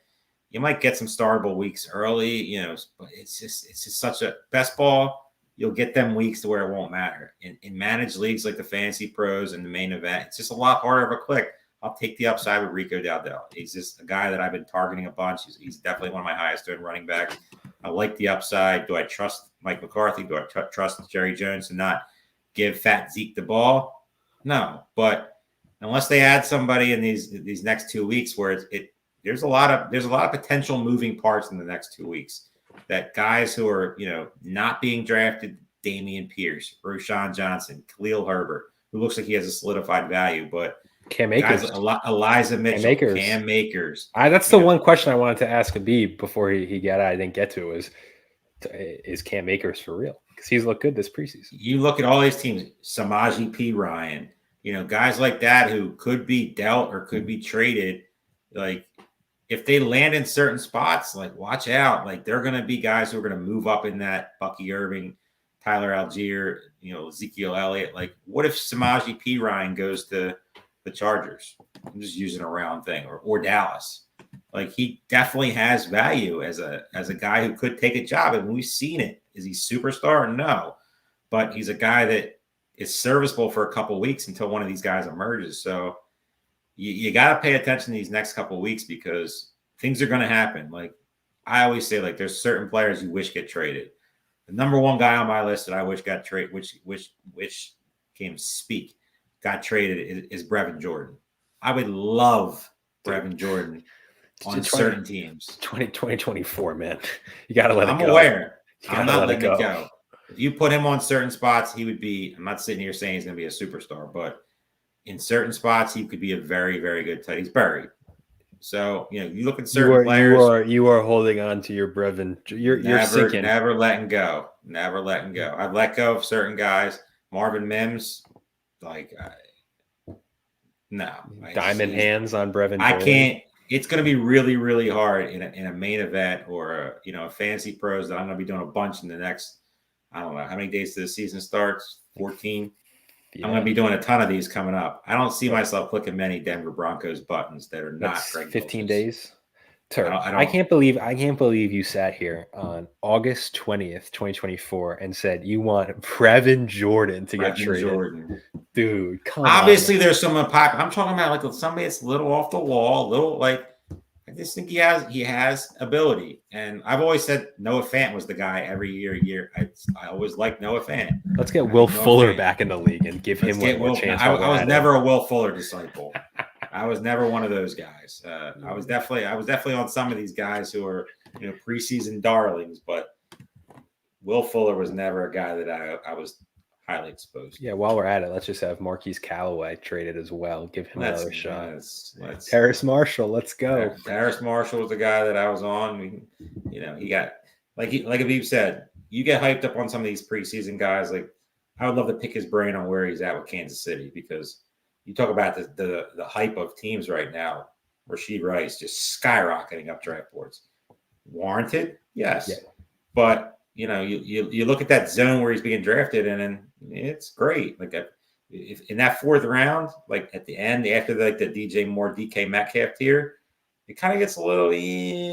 you might get some startable weeks early, you know, but it's just such a best ball. You'll get them weeks to where it won't matter. In managed leagues like the Fantasy Pros and the main event, it's just a lot harder of a click. I'll take the upside with Rico Dowdle. He's just a guy that I've been targeting a bunch. He's definitely one of my highest doing running backs. I like the upside. Do I trust Mike McCarthy? Do I trust Jerry Jones to not give fat Zeke the ball? No, but unless they add somebody in these next 2 weeks where there's a lot of potential moving parts in the next 2 weeks, that guys who are, you know, not being drafted, Dameon Pierce, Rashawn Johnson, Khalil Herbert, who looks like he has a solidified value, but Cam Akers, Elijah Mitchell, Cam Akers. That's the one question I wanted to ask Abib before he got out. I didn't get to it was, is Cam Akers for real? Because he's looked good this preseason. You look at all these teams, Samaje P. Ryan, guys like that who could be dealt or could be traded. Like, if they land in certain spots, like, watch out. Like, they're going to be guys who are going to move up in that Bucky Irving, Tyler Algier, Ezekiel Elliott. Like, what if Samaje P. Ryan goes to the Chargers? I'm just using a round thing, or Dallas. Like, he definitely has value as a guy who could take a job, and we've seen it. Is he superstar? No, but he's a guy that is serviceable for a couple of weeks until one of these guys emerges. So you got to pay attention to these next couple of weeks because things are going to happen. Like I always say, like there's certain players you wish get traded. The number one guy on my list that I wish got traded, which got traded is Brevin Jordan. I would love Brevin Jordan on certain teams. 2024, man. You got to let it go. I'm aware. I'm not letting it go. If you put him on certain spots, he would be, I'm not sitting here saying he's going to be a superstar, but in certain spots, he could be a very, very good tight. He's buried. So, you look at certain players. You are holding on to your Brevin. You're sinking. Never letting go. Never letting go. I've let go of certain guys. Marvin Mims, no. Diamond hands on Brevin. I can't. It's going to be really, really hard in a main event or a Fantasy Pros that I'm going to be doing a bunch in the next, I don't know, how many days to the season starts? 14. Yeah. I'm going to be doing a ton of these coming up. I don't see myself clicking many Denver Broncos buttons that are not Greg 15 days. I can't believe you sat here on August 20th, 2024 and said you want Brevin Jordan to get traded. Dude, come on. Obviously, there's some pop. I'm talking about like somebody that's a little off the wall, I just think he has ability. And I've always said Noah Fant was the guy every year. I always liked Noah Fant. Let's get Will Fuller back in the league and give him one more chance. I was never a Will Fuller disciple. I was never one of those guys. I was definitely on some of these guys who are preseason darlings, but Will Fuller was never a guy that I was highly exposed to. Yeah, while we're at it, let's just have Marquise Callaway traded as well. Give him another shot. Harris Marshall, let's go. Harris Marshall was the guy that I was on. He got like Abib said, you get hyped up on some of these preseason guys. Like I would love to pick his brain on where he's at with Kansas City because you talk about the hype of teams right now. Rashee Rice just skyrocketing up draft boards. Warranted, yes, but you look at that zone where he's being drafted, and it's great. Like if in that fourth round, like at the end, after the DJ Moore, DK Metcalf tier, it kind of gets a little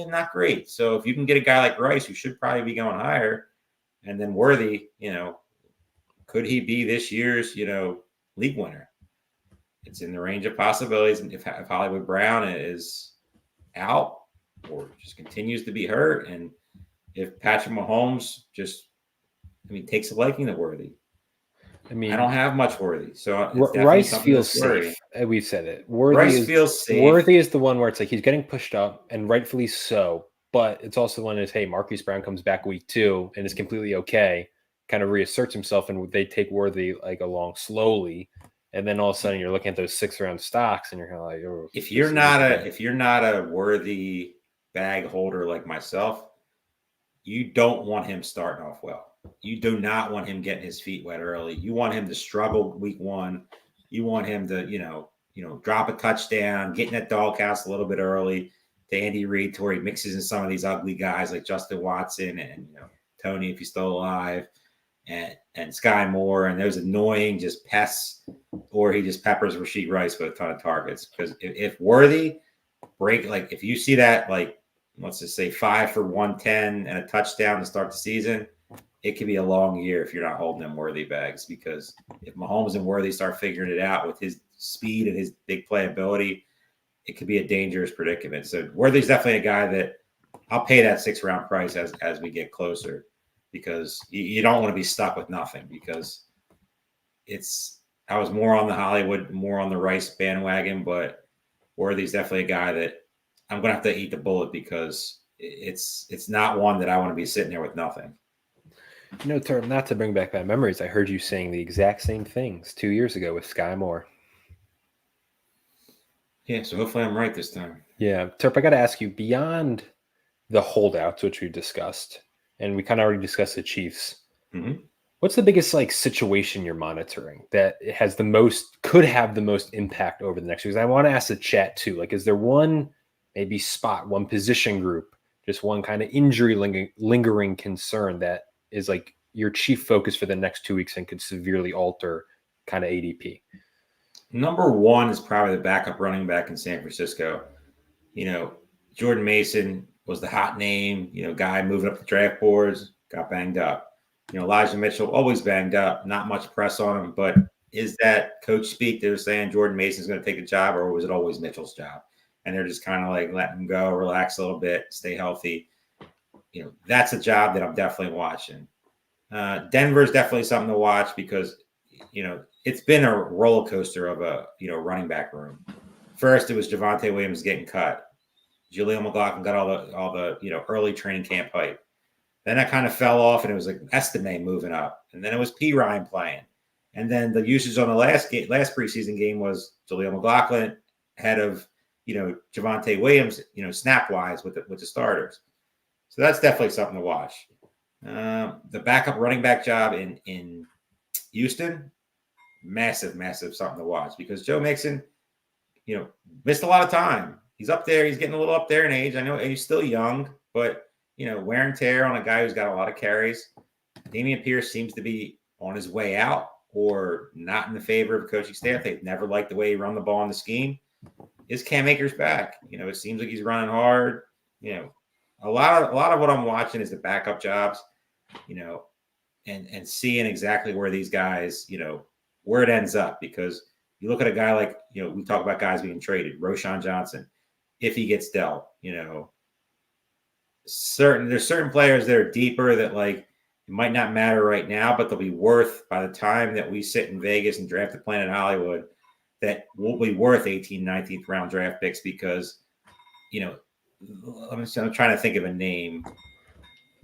not great. So if you can get a guy like Rice, who should probably be going higher, and then Worthy, could he be this year's league winner? It's in the range of possibilities. And if Hollywood Brown is out or just continues to be hurt, and if Patrick Mahomes takes a liking to Worthy. I don't have much Worthy. So Rice feels safe. We've said it. Rice feels safe. Worthy is the one where it's like he's getting pushed up, and rightfully so. But it's also the one that's, hey, Marquise Brown comes back week 2 and is completely okay, kind of reasserts himself, and they take Worthy along slowly. And then all of a sudden you're looking at those 6th round stocks and you're kind of like, oh, if you're not a Worthy bag holder like myself, you don't want him starting off well. You do not want him getting his feet wet early. You want him to struggle week 1. You want him to, drop a touchdown, get in that doghouse a little bit early to Andy Reid to where he mixes in some of these ugly guys like Justin Watson and Tony, if he's still alive, and Sky Moore and those annoying just pests, or he just peppers Rashee Rice with a ton of targets. Because if Worthy if you see that, let's just say 5 for 110 and a touchdown to start the season, it could be a long year if you're not holding them Worthy bags. Because if Mahomes and Worthy start figuring it out with his speed and his big playability, it could be a dangerous predicament. So Worthy's definitely a guy that I'll pay that 6th round price as we get closer, because you don't want to be stuck with nothing. Because I was more on the Hollywood, more on the Rice bandwagon, but Worthy's definitely a guy that I'm going to have to eat the bullet because it's not one that I want to be sitting there with nothing. Turp, not to bring back bad memories, I heard you saying the exact same things 2 years ago with Sky Moore. Yeah, so hopefully I'm right this time. Yeah, Turp, I got to ask you, beyond the holdouts, which we've discussed, and we kind of already discussed the Chiefs. Mm-hmm. What's the biggest like situation you're monitoring that has could have the most impact over the next weeks? I want to ask the chat too. Like, is there one maybe spot, one position group, just one kind of injury lingering concern that is like your chief focus for the next 2 weeks and could severely alter kind of ADP? Number one is probably the backup running back in San Francisco. Jordan Mason was the hot name, guy moving up the draft boards, got banged up. Elijah Mitchell, always banged up, not much press on him. But is that coach speak? They're saying Jordan Mason's going to take the job, or was it always Mitchell's job? And they're just kind of like letting him go, relax a little bit, stay healthy. That's a job that I'm definitely watching. Denver's definitely something to watch because, it's been a roller coaster of a, running back room. First, it was Javonte Williams getting cut. Jaleel McLaughlin got all the early training camp hype. Then that kind of fell off, and it was like Estime moving up, and then it was P. Ryan playing, and then the usage on the last preseason game was Jaleel McLaughlin ahead of Javonte Williams, snap wise with the starters. So that's definitely something to watch. The backup running back job in Houston, massive something to watch because Joe Mixon, missed a lot of time. He's up there. He's getting a little up there in age. I know he's still young, but wear and tear on a guy who's got a lot of carries. Dameon Pierce seems to be on his way out or not in the favor of the coaching staff. They've never liked the way he run the ball in the scheme. Is Cam Akers back? It seems like he's running hard. A lot of what I'm watching is the backup jobs, and seeing exactly where these guys, where it ends up. Because you look at a guy like, we talk about guys being traded, Roschon Johnson, if he gets dealt, there's certain players that are deeper that like it might not matter right now, but they'll be worth by the time that we sit in Vegas and draft the Planet Hollywood, that will be worth 18th, 19th round draft picks because, I'm trying to think of a name.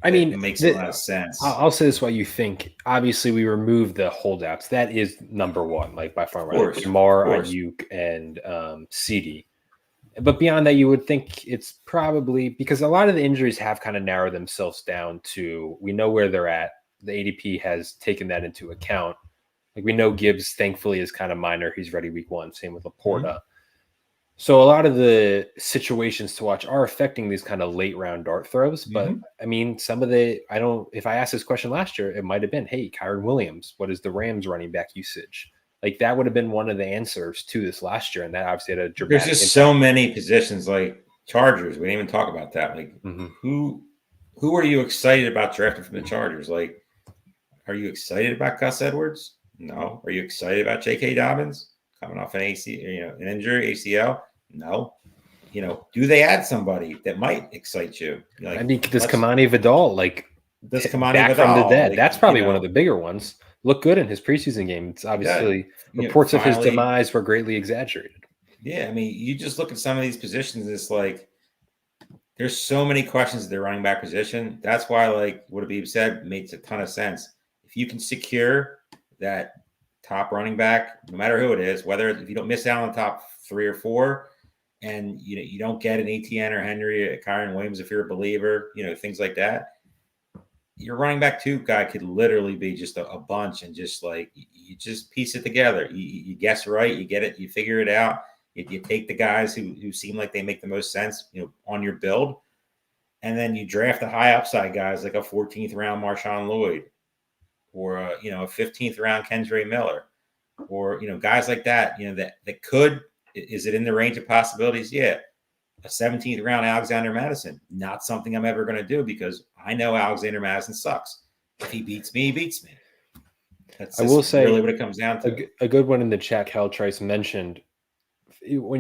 I mean, it makes a lot of sense. I'll say this while you think. Obviously, we removed the holdouts. That is number one, like by far. Right? Jamar, Ayuk, and CD. But beyond that, you would think it's probably because a lot of the injuries have kind of narrowed themselves down to we know where they're at. The ADP has taken that into account. Like we know Gibbs, thankfully, is kind of minor. He's ready week one. Same with Laporta. Mm-hmm. So a lot of the situations to watch are affecting these kind of late round dart throws. But I mean, if I asked this question last year, it might have been, hey, Kyron Williams, what is the Rams running back usage? Like that would have been one of the answers to this last year. And that obviously had a dramatic There's just impact. So many positions like Chargers. We didn't even talk about that. Like who are you excited about drafting from the Chargers? Like, are you excited about Gus Edwards? No. Are you excited about J.K. Dobbins coming off an an injury, ACL? No. Do they add somebody that might excite you? Like, I mean, does Kamani Vidal back from the dead? Like, that's probably one of the bigger ones. Looked good in his preseason game. It's obviously reports of his demise were greatly exaggerated. Yeah, I mean, you just look at some of these positions. It's like there's so many questions at their running back position. That's why, like what Abib said, makes a ton of sense. If you can secure that top running back, no matter who it is, if you don't miss out on the top 3 or 4, and you don't get an Etienne or Henry, Kyron Williams, if you're a believer, things like that. Your running back 2 guy could literally be just a bunch, and just like you just piece it together. You guess right, you get it, you figure it out. You take the guys who seem like they make the most sense, on your build, and then you draft the high upside guys like a 14th round Marshawn Lloyd, or a 15th round Kendre Miller, or guys like that. That could. Is it in the range of possibilities? Yeah. A 17th round Alexander Madison, not something I'm ever going to do because I know Alexander Madison sucks. If he beats me, he beats me. I will say really what it comes down to. A good one in the chat, Cal Trice mentioned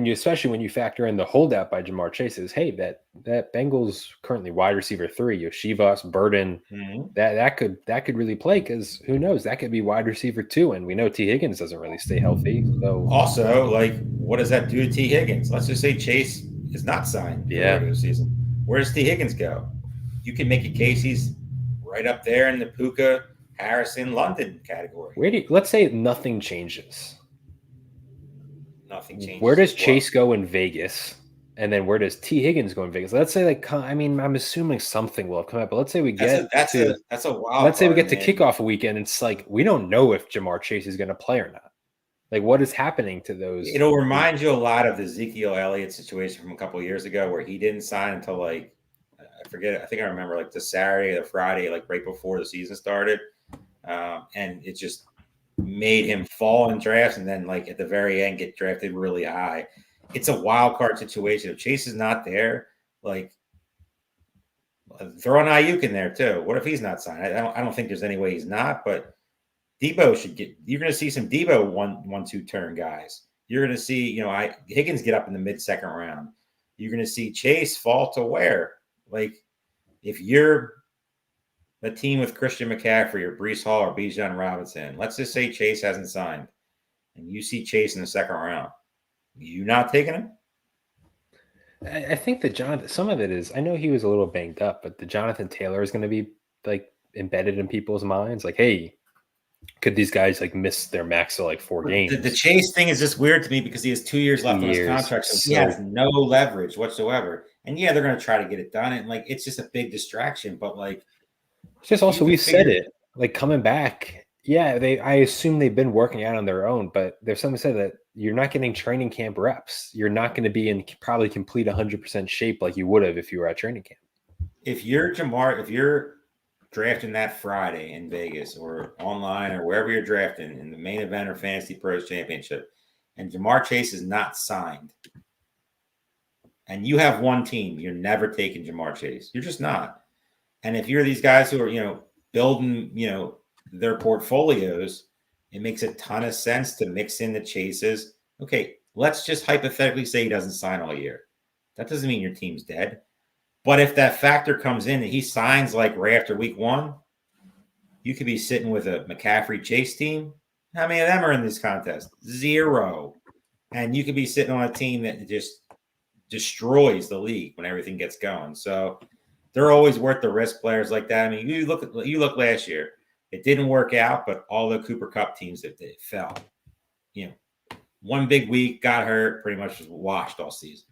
especially when you factor in the holdout by Jamar Chase is, hey, that Bengals currently wide receiver 3, Yoshivas, Burden, that could really play because who knows, that could be wide receiver 2, and we know T. Higgins doesn't really stay healthy. So also, like, what does that do to T. Higgins? Let's just say Chase is not signed for the regular season. Where does T. Higgins go? You can make a case he's right up there in the Puka, Harrison, London category. Let's say nothing changes. Nothing changes. Where does Chase go in Vegas? And then where does T. Higgins go in Vegas? Let's say I'm assuming something will have come out, but let's say we get that's a wild. Let's say we get to kickoff weekend. It's like we don't know if Jamar Chase is going to play or not. Like, what is happening to those? It'll remind you a lot of the Ezekiel Elliott situation from a couple of years ago, where he didn't sign until like I forget. I think I remember like the Saturday or the Friday, like right before the season started, and it just made him fall in drafts, and then like at the very end get drafted really high. It's a wild card situation. If Chase is not there, like throw an Ayuk in there too. What if he's not signed? I don't think there's any way he's not, but Debo should get. You're going to see some Debo 1-2 turn guys. You're going to see, Higgins get up in the mid-second round. You're going to see Chase fall to where? Like, if you're a team with Christian McCaffrey or Breece Hall or Bijan Robinson, let's just say Chase hasn't signed, and you see Chase in the second round. You not taking him? I think that some of it is, I know he was a little banged up, but the Jonathan Taylor is going to be like embedded in people's minds. Like, hey, could these guys like miss their max of like 4 games? The Chase thing is just weird to me because he has 2 years left on his contract, so he has no leverage whatsoever. And yeah, they're going to try to get it done, and like it's just a big distraction. But like, it's just also we've said it, like coming back. Yeah, I assume they've been working out on their own, but there's something to say that you're not getting training camp reps. You're not going to be in probably complete 100% shape like you would have if you were at training camp. If you're Jamar, if you're drafting that Friday in Vegas or online or wherever you're drafting in the main event or FantasyPros Championship, and Jamar Chase is not signed, and you have one team, you're never taking Jamar Chase. You're just not. And if you're these guys who are, building, their portfolios, it makes a ton of sense to mix in the Chases. Okay, let's just hypothetically say he doesn't sign all year. That doesn't mean your team's dead. But if that factor comes in and he signs like right after week 1, you could be sitting with a McCaffrey Chase team. How many of them are in this contest? 0. And you could be sitting on a team that just destroys the league when everything gets going. So they're always worth the risk, players like that. I mean, you look last year. It didn't work out, but all the Cooper Kupp teams that fell. One big week, got hurt, pretty much was washed all season.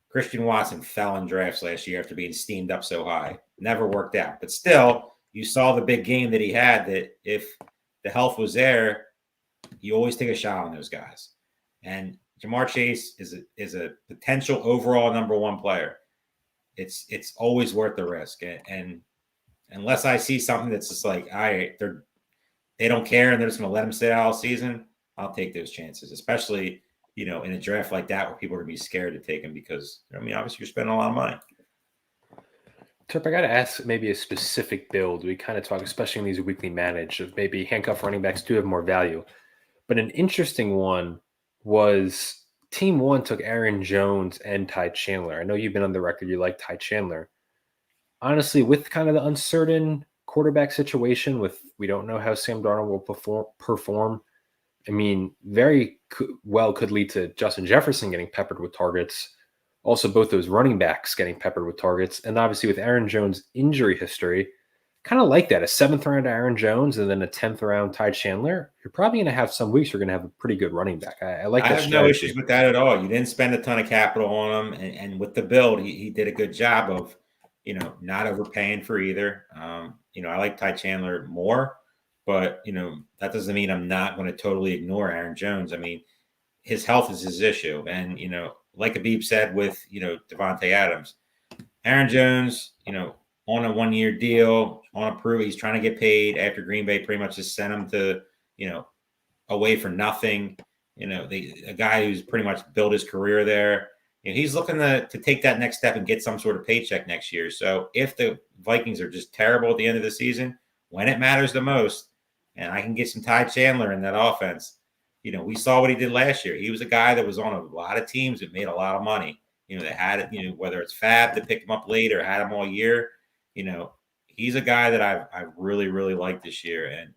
Christian Watson fell in drafts last year after being steamed up so high. Never worked out. But still, you saw the big game that he had, that if the health was there, you always take a shot on those guys. And Jamar Chase is a potential overall number 1 player. It's always worth the risk. And unless I see something that's just like, all right, they don't care and they're just going to let him sit out all season, I'll take those chances, especially, in a draft like that where people are going to be scared to take him because, obviously you're spending a lot of money. Turp, I got to ask maybe a specific build. We kind of talk, especially in these weekly managed, of maybe handcuff running backs do have more value. But an interesting one was Team 1 took Aaron Jones and Ty Chandler. I know you've been on the record, you like Ty Chandler. Honestly, with kind of the uncertain quarterback situation, we don't know how Sam Darnold will perform. I mean, very well could lead to Justin Jefferson getting peppered with targets. Also, both those running backs getting peppered with targets. And obviously with Aaron Jones' injury history, kind of like that. A 7th round Aaron Jones and then a 10th round Ty Chandler. You're probably going to have some weeks you're going to have a pretty good running back. I like that. I have no issues with that at all. You didn't spend a ton of capital on him. And with the build, he did a good job of, not overpaying for either. I like Ty Chandler more. But, that doesn't mean I'm not going to totally ignore Aaron Jones. I mean, his health is his issue. And, like Abib said with, Devontae Adams, Aaron Jones, on a 1-year deal, on a prove, he's trying to get paid after Green Bay pretty much just sent him to, away for nothing. A guy who's pretty much built his career there. He's looking to take that next step and get some sort of paycheck next year. So if the Vikings are just terrible at the end of the season, when it matters the most, and I can get some Ty Chandler in that offense. We saw what he did last year. He was a guy that was on a lot of teams that made a lot of money. That had it, whether it's Fab to pick him up late or had him all year. He's a guy that I've really, really liked this year. And,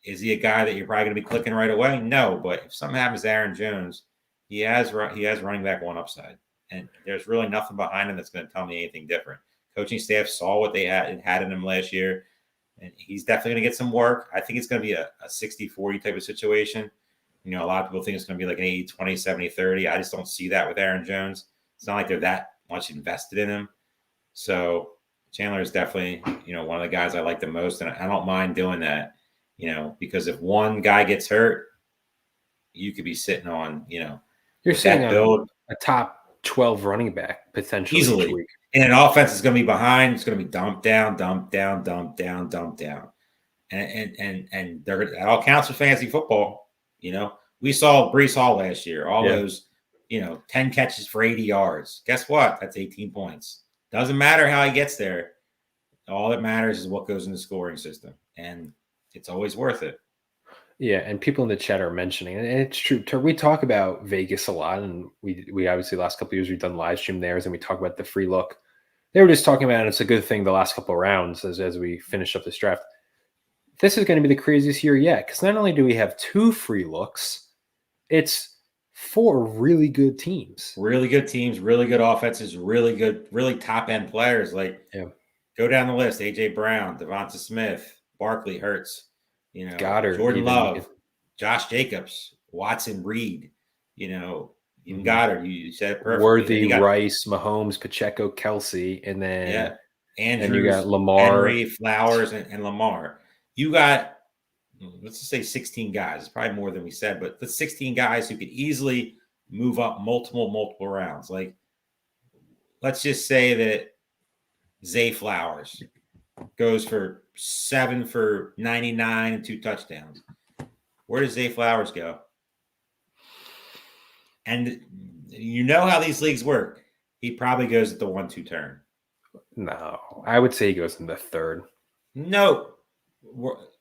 is he a guy that you're probably going to be clicking right away? No, but if something happens to Aaron Jones, he has running back 1 upside. And there's really nothing behind him that's going to tell me anything different. Coaching staff saw what they had in him last year. And he's definitely going to get some work. I think it's going to be a 60-40 type of situation. A lot of people think it's going to be like an 80-20, 70-30. I just don't see that with Aaron Jones. It's not like they're that much invested in him. So Chandler is definitely, one of the guys I like the most, and I don't mind doing that, because if one guy gets hurt, you could be sitting on, you're sitting on build, a top 12 running back potentially easily. Each week. And an offense is going to be behind. It's going to be dump down, dump down, dump down, dump down. And they're, it all counts for fantasy football. We saw Breece Hall last year, all those, 10 catches for 80 yards. Guess what? That's 18 points. Doesn't matter how he gets there. All that matters is what goes in the scoring system. And it's always worth it. Yeah, and people in the chat are mentioning, and it's true. We talk about Vegas a lot, and we obviously last couple of years we've done live stream theirs, and we talk about the free look. They were just talking about, and it's a good thing the last couple of rounds as we finish up this draft. This is going to be the craziest year yet, because not only do we have 2 free looks, it's 4 really good teams. Really good teams, really good offenses, really good, really top-end players. Go down the list. A.J. Brown, Devonta Smith, Barkley, Hurts. Goddard, Jordan Love, Josh Jacobs, Watson, Reed, even Goddard. You said it perfectly. Worthy, Rice, Mahomes, Pacheco, Kelsey, and then Andrews, and you got Lamar, Henry, Flowers, and Lamar. You got, let's just say 16 guys. It's probably more than we said, but the 16 guys who could easily move up multiple rounds. Like, let's just say that Zay Flowers goes for 7 for 99 and 2 touchdowns. Where does Zay Flowers go? And you know how these leagues work. He probably goes at the 1-2 turn. No, I would say he goes in the 3rd. No.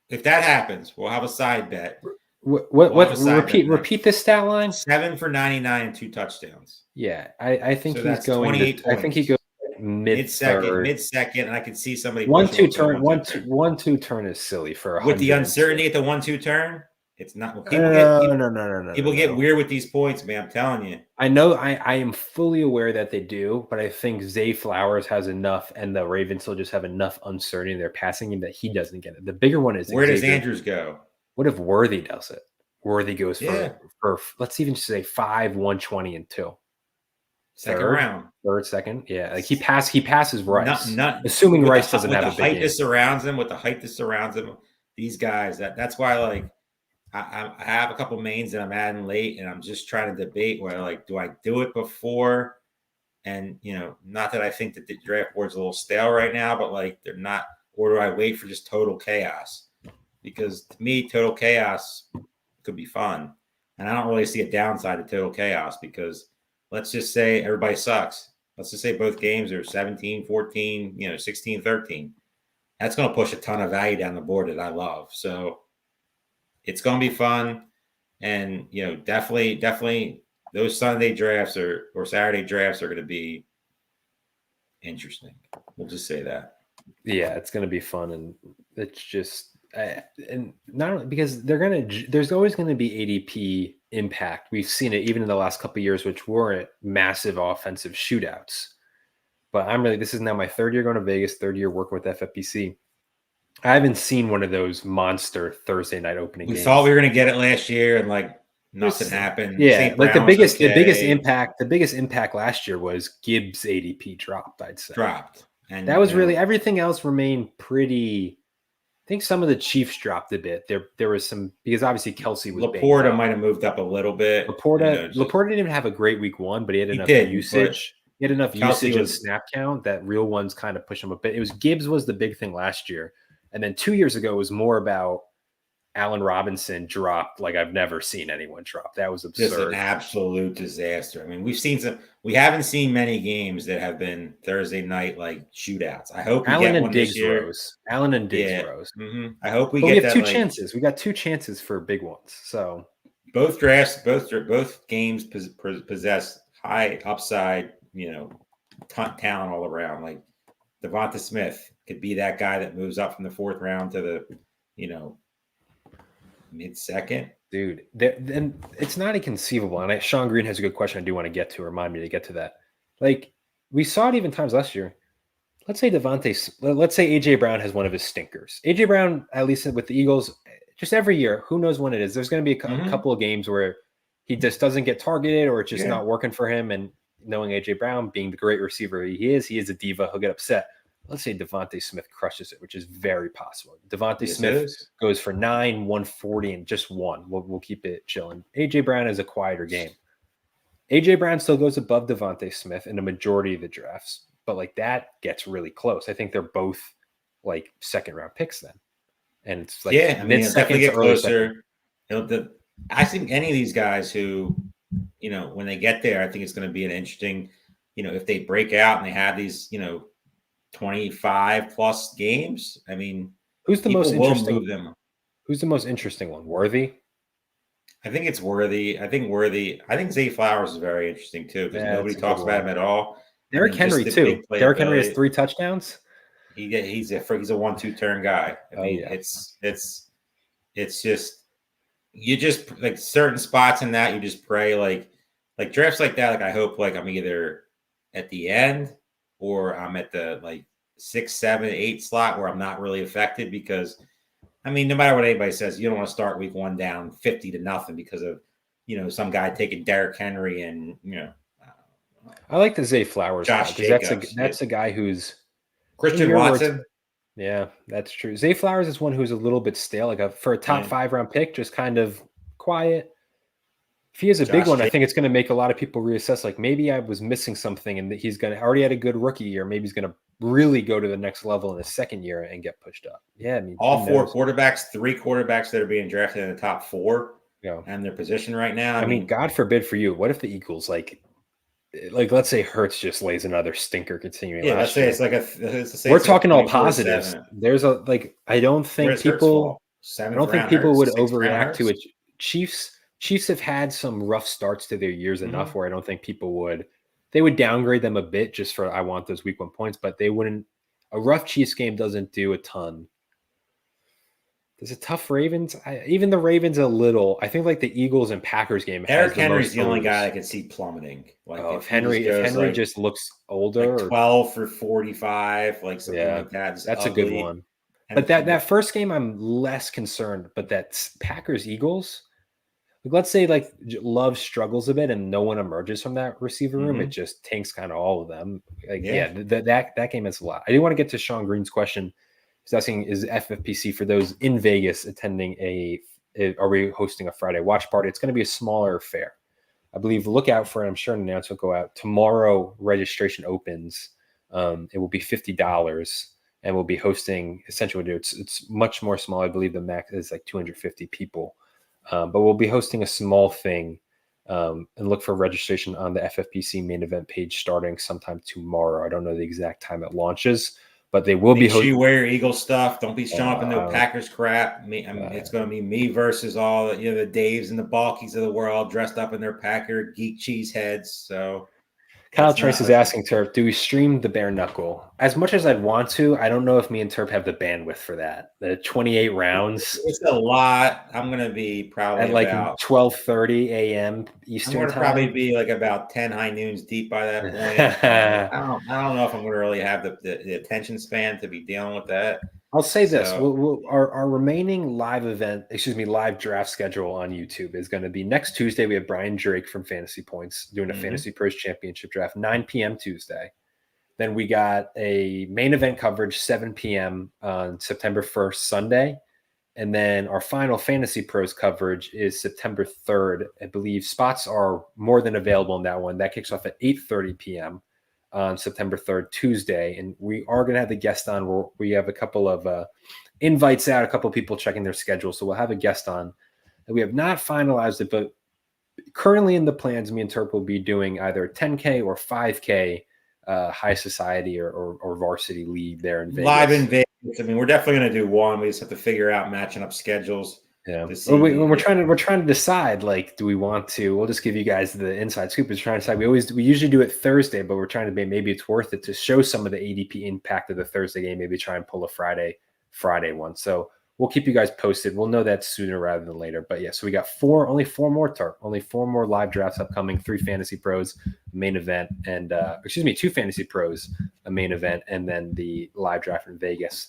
If that happens, we'll have a side bet. Repeat this stat line. 7 for 99 and 2 touchdowns. Yeah, I think so he's going. 28 I think he goes mid second, and I could see somebody 1-2 turn. 1-2 turn is silly for with the uncertainty at the 1-2 turn. It's not. No. People get weird with these points, man. I'm telling you. I know. I am fully aware that they do, but I think Zay Flowers has enough, and the Ravens will just have enough uncertainty in their passing game that he doesn't get it. The bigger one is where does Andrews go? What if Worthy does it? Worthy goes for let's even say 5, 120, and 2. Second round. Third, second. Yeah. Like he passes Rice. Assuming Rice doesn't have a big height that surrounds him, with the height that surrounds him, these guys, that's why I have a couple mains that I'm adding late, and I'm just trying to debate whether do I do it before? And not that I think that the draft board's a little stale right now, but they're not, or do I wait for just total chaos? Because to me, total chaos could be fun. And I don't really see a downside to total chaos, because let's just say everybody sucks. Let's just say both games are 17-14, 16-13. That's going to push a ton of value down the board that I love. So it's going to be fun. And, definitely those Sunday drafts or Saturday drafts are going to be interesting. We'll just say that. Yeah, it's going to be fun. And it's just, and not only because there's always going to be ADP impact. We've seen it even in the last couple of years, which weren't massive offensive shootouts. But this is now my 3rd year going to Vegas, 3rd year working with FFPC. I haven't seen one of those monster Thursday night opening games. We thought we were going to get it last year, and nothing happened. Yeah, the biggest impact last year was Gibbs ADP dropped, I'd say. And that was really, everything else remained pretty. I think some of the Chiefs dropped a bit. There was some, because obviously Kelsey was Laporta might have moved up a little bit. Laporta didn't even have a great week 1, but he had enough usage. He had enough usage and snap count that real ones kind of push him a bit. It was Gibbs was the big thing last year. And then 2 years ago, it was more about Allen Robinson dropped like I've never seen anyone drop. That was absurd. Just an absolute disaster. I mean, we haven't seen many games that have been Thursday night shootouts. I hope Allen and Diggs rose. Allen and Diggs rose. Mm-hmm. I hope we have 2 chances. We got 2 chances for big ones. So both drafts, both games possess high upside, talent all around. Devonta Smith could be that guy that moves up from the 4th round to the, mid-second. Dude, and it's not inconceivable. And Sean Green has a good question I do want to get to. Remind me to get to that. We saw it even times last year. Let's say AJ Brown has one of his stinkers. AJ Brown, at least with the Eagles, just every year, who knows when it is. There's going to be a couple of games where he just doesn't get targeted, or it's just not working for him. And knowing AJ Brown being the great receiver he is a diva. He'll get upset. Let's say Devontae Smith crushes it, which is very possible. Devontae Smith goes for 9, 140, and just 1. We'll keep it chilling. AJ Brown is a quieter game. AJ Brown still goes above Devontae Smith in the majority of the drafts, but like that gets really close. I think they're both like second round picks then, and it's like definitely get closer. I think any of these guys who, when they get there, I think it's going to be an interesting, if they break out and they have these, 25 plus games. I mean, who's the most interesting? Who's the most interesting one? Worthy? I think it's Worthy. I think Zay Flowers is very interesting too, because nobody talks about him at all. Derrick Henry too. Derrick Henry has 3 touchdowns. He's a 1-2 turn guy. I mean, it's just you just like certain spots in that you just pray like drafts like that. Like I hope like I'm either at the end or I'm at the like 6, 7, 8 slot where I'm not really affected, because I mean, no matter what anybody says, you don't want to start week 1 down 50-0 because of, some guy taking Derrick Henry and, I like the Zay Flowers. Josh Jacobs. That's a guy who's Christian Watson. Yeah, that's true. Zay Flowers is one who's a little bit stale, like for a top 5 round pick, just kind of quiet. If he is a big one, I think it's going to make a lot of people reassess. Like maybe I was missing something, and he's going to already had a good rookie year. Maybe he's going to really go to the next level in his second year and get pushed up. Yeah, I mean, all 4 quarterbacks, 3 quarterbacks that are being drafted in the top 4, and their position right now. I mean, God forbid for you. What if the Eagles like let's say Hurts just lays another stinker continuing? Yeah, let's say it's like we're talking all positives. There's a I don't think people would overreact to it. Chiefs have had some rough starts to their years enough where I don't think people would. They would downgrade them a bit just for I want those week 1 points, but they wouldn't. A rough Chiefs game doesn't do a ton. There's a tough Ravens. Even the Ravens a little. I think like the Eagles and Packers game. Derrick Henry's the only guy I can see plummeting. Like if Henry just looks older, like 12 for 45, like something like that. That's ugly. A good one. But that first game, I'm less concerned. But that Packers Eagles. Let's say like Love struggles a bit and no one emerges from that receiver room. It just tanks kind of all of them. That game is a lot. I do want to get to Sean Green's question. He's asking, is FFPC for those in Vegas attending are we hosting a Friday watch party? It's going to be a smaller affair. I believe look out for it. I'm sure an announcement will go out. Tomorrow registration opens. It will be $50 and we'll be hosting essentially it's much more small. I believe the max is like 250 people. But we'll be hosting a small thing and look for registration on the FFPC main event page starting sometime tomorrow. I don't know the exact time it launches, but they will be hosting. You wear Eagle stuff. Don't be showing up in no Packers crap. It's going to be me versus all the Daves and the Balkies of the world dressed up in their Packer geek cheese heads. So Kyle Trace is asking Turp, do we stream the bare knuckle? As much as I'd want to, I don't know if me and Turp have the bandwidth for that. The 28 rounds. It's a lot. I'm going to be probably at like 12:30 a.m. Eastern time. I'm going to probably be like about 10 high noons deep by that point. I don't know if I'm going to really have the attention span to be dealing with that. I'll say this: our remaining live draft schedule on YouTube is going to be next Tuesday. We have Brian Drake from Fantasy Points doing a FantasyPros Championship draft, 9 p.m. Tuesday. Then we got a main event coverage, 7 p.m. on September 1st, Sunday. And then our final Fantasy Pros coverage is September 3rd. I believe spots are more than available in that one. That kicks off at 8:30 p.m. on September 3rd, Tuesday. And we are going to have the guest on. We have a couple of invites out, a couple of people checking their schedule. So we'll have a guest on. And we have not finalized it, but currently in the plans, me and Turp will be doing either 10K or 5K high society or varsity league there in Vegas. Live in Vegas. I mean, we're definitely going to do one. We just have to figure out matching up schedules. Yeah, we're trying to decide. Like, do we want to? We'll just give you guys the inside scoop. Is trying to decide. We usually do it Thursday, but we're trying to maybe it's worth it to show some of the ADP impact of the Thursday game. Maybe try and pull a Friday one. So we'll keep you guys posted. We'll know that sooner rather than later. But yeah, so we got only four more live drafts upcoming. 3 Fantasy Pros main event, and 2 Fantasy Pros a main event, and then the live draft in Vegas.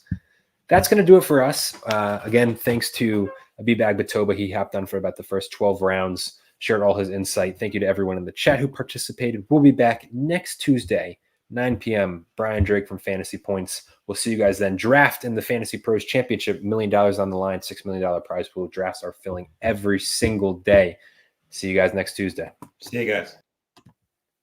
That's going to do it for us. Again, thanks to Abib Agbetoba. He hopped on for about the first 12 rounds. shared all his insight. Thank you to everyone in the chat who participated. We'll be back next Tuesday, 9 p.m. Brian Drake from Fantasy Points. We'll see you guys then. Draft in the Fantasy Pros Championship, $1 million on the line, $6 million prize pool. Drafts are filling every single day. See you guys next Tuesday. See you guys.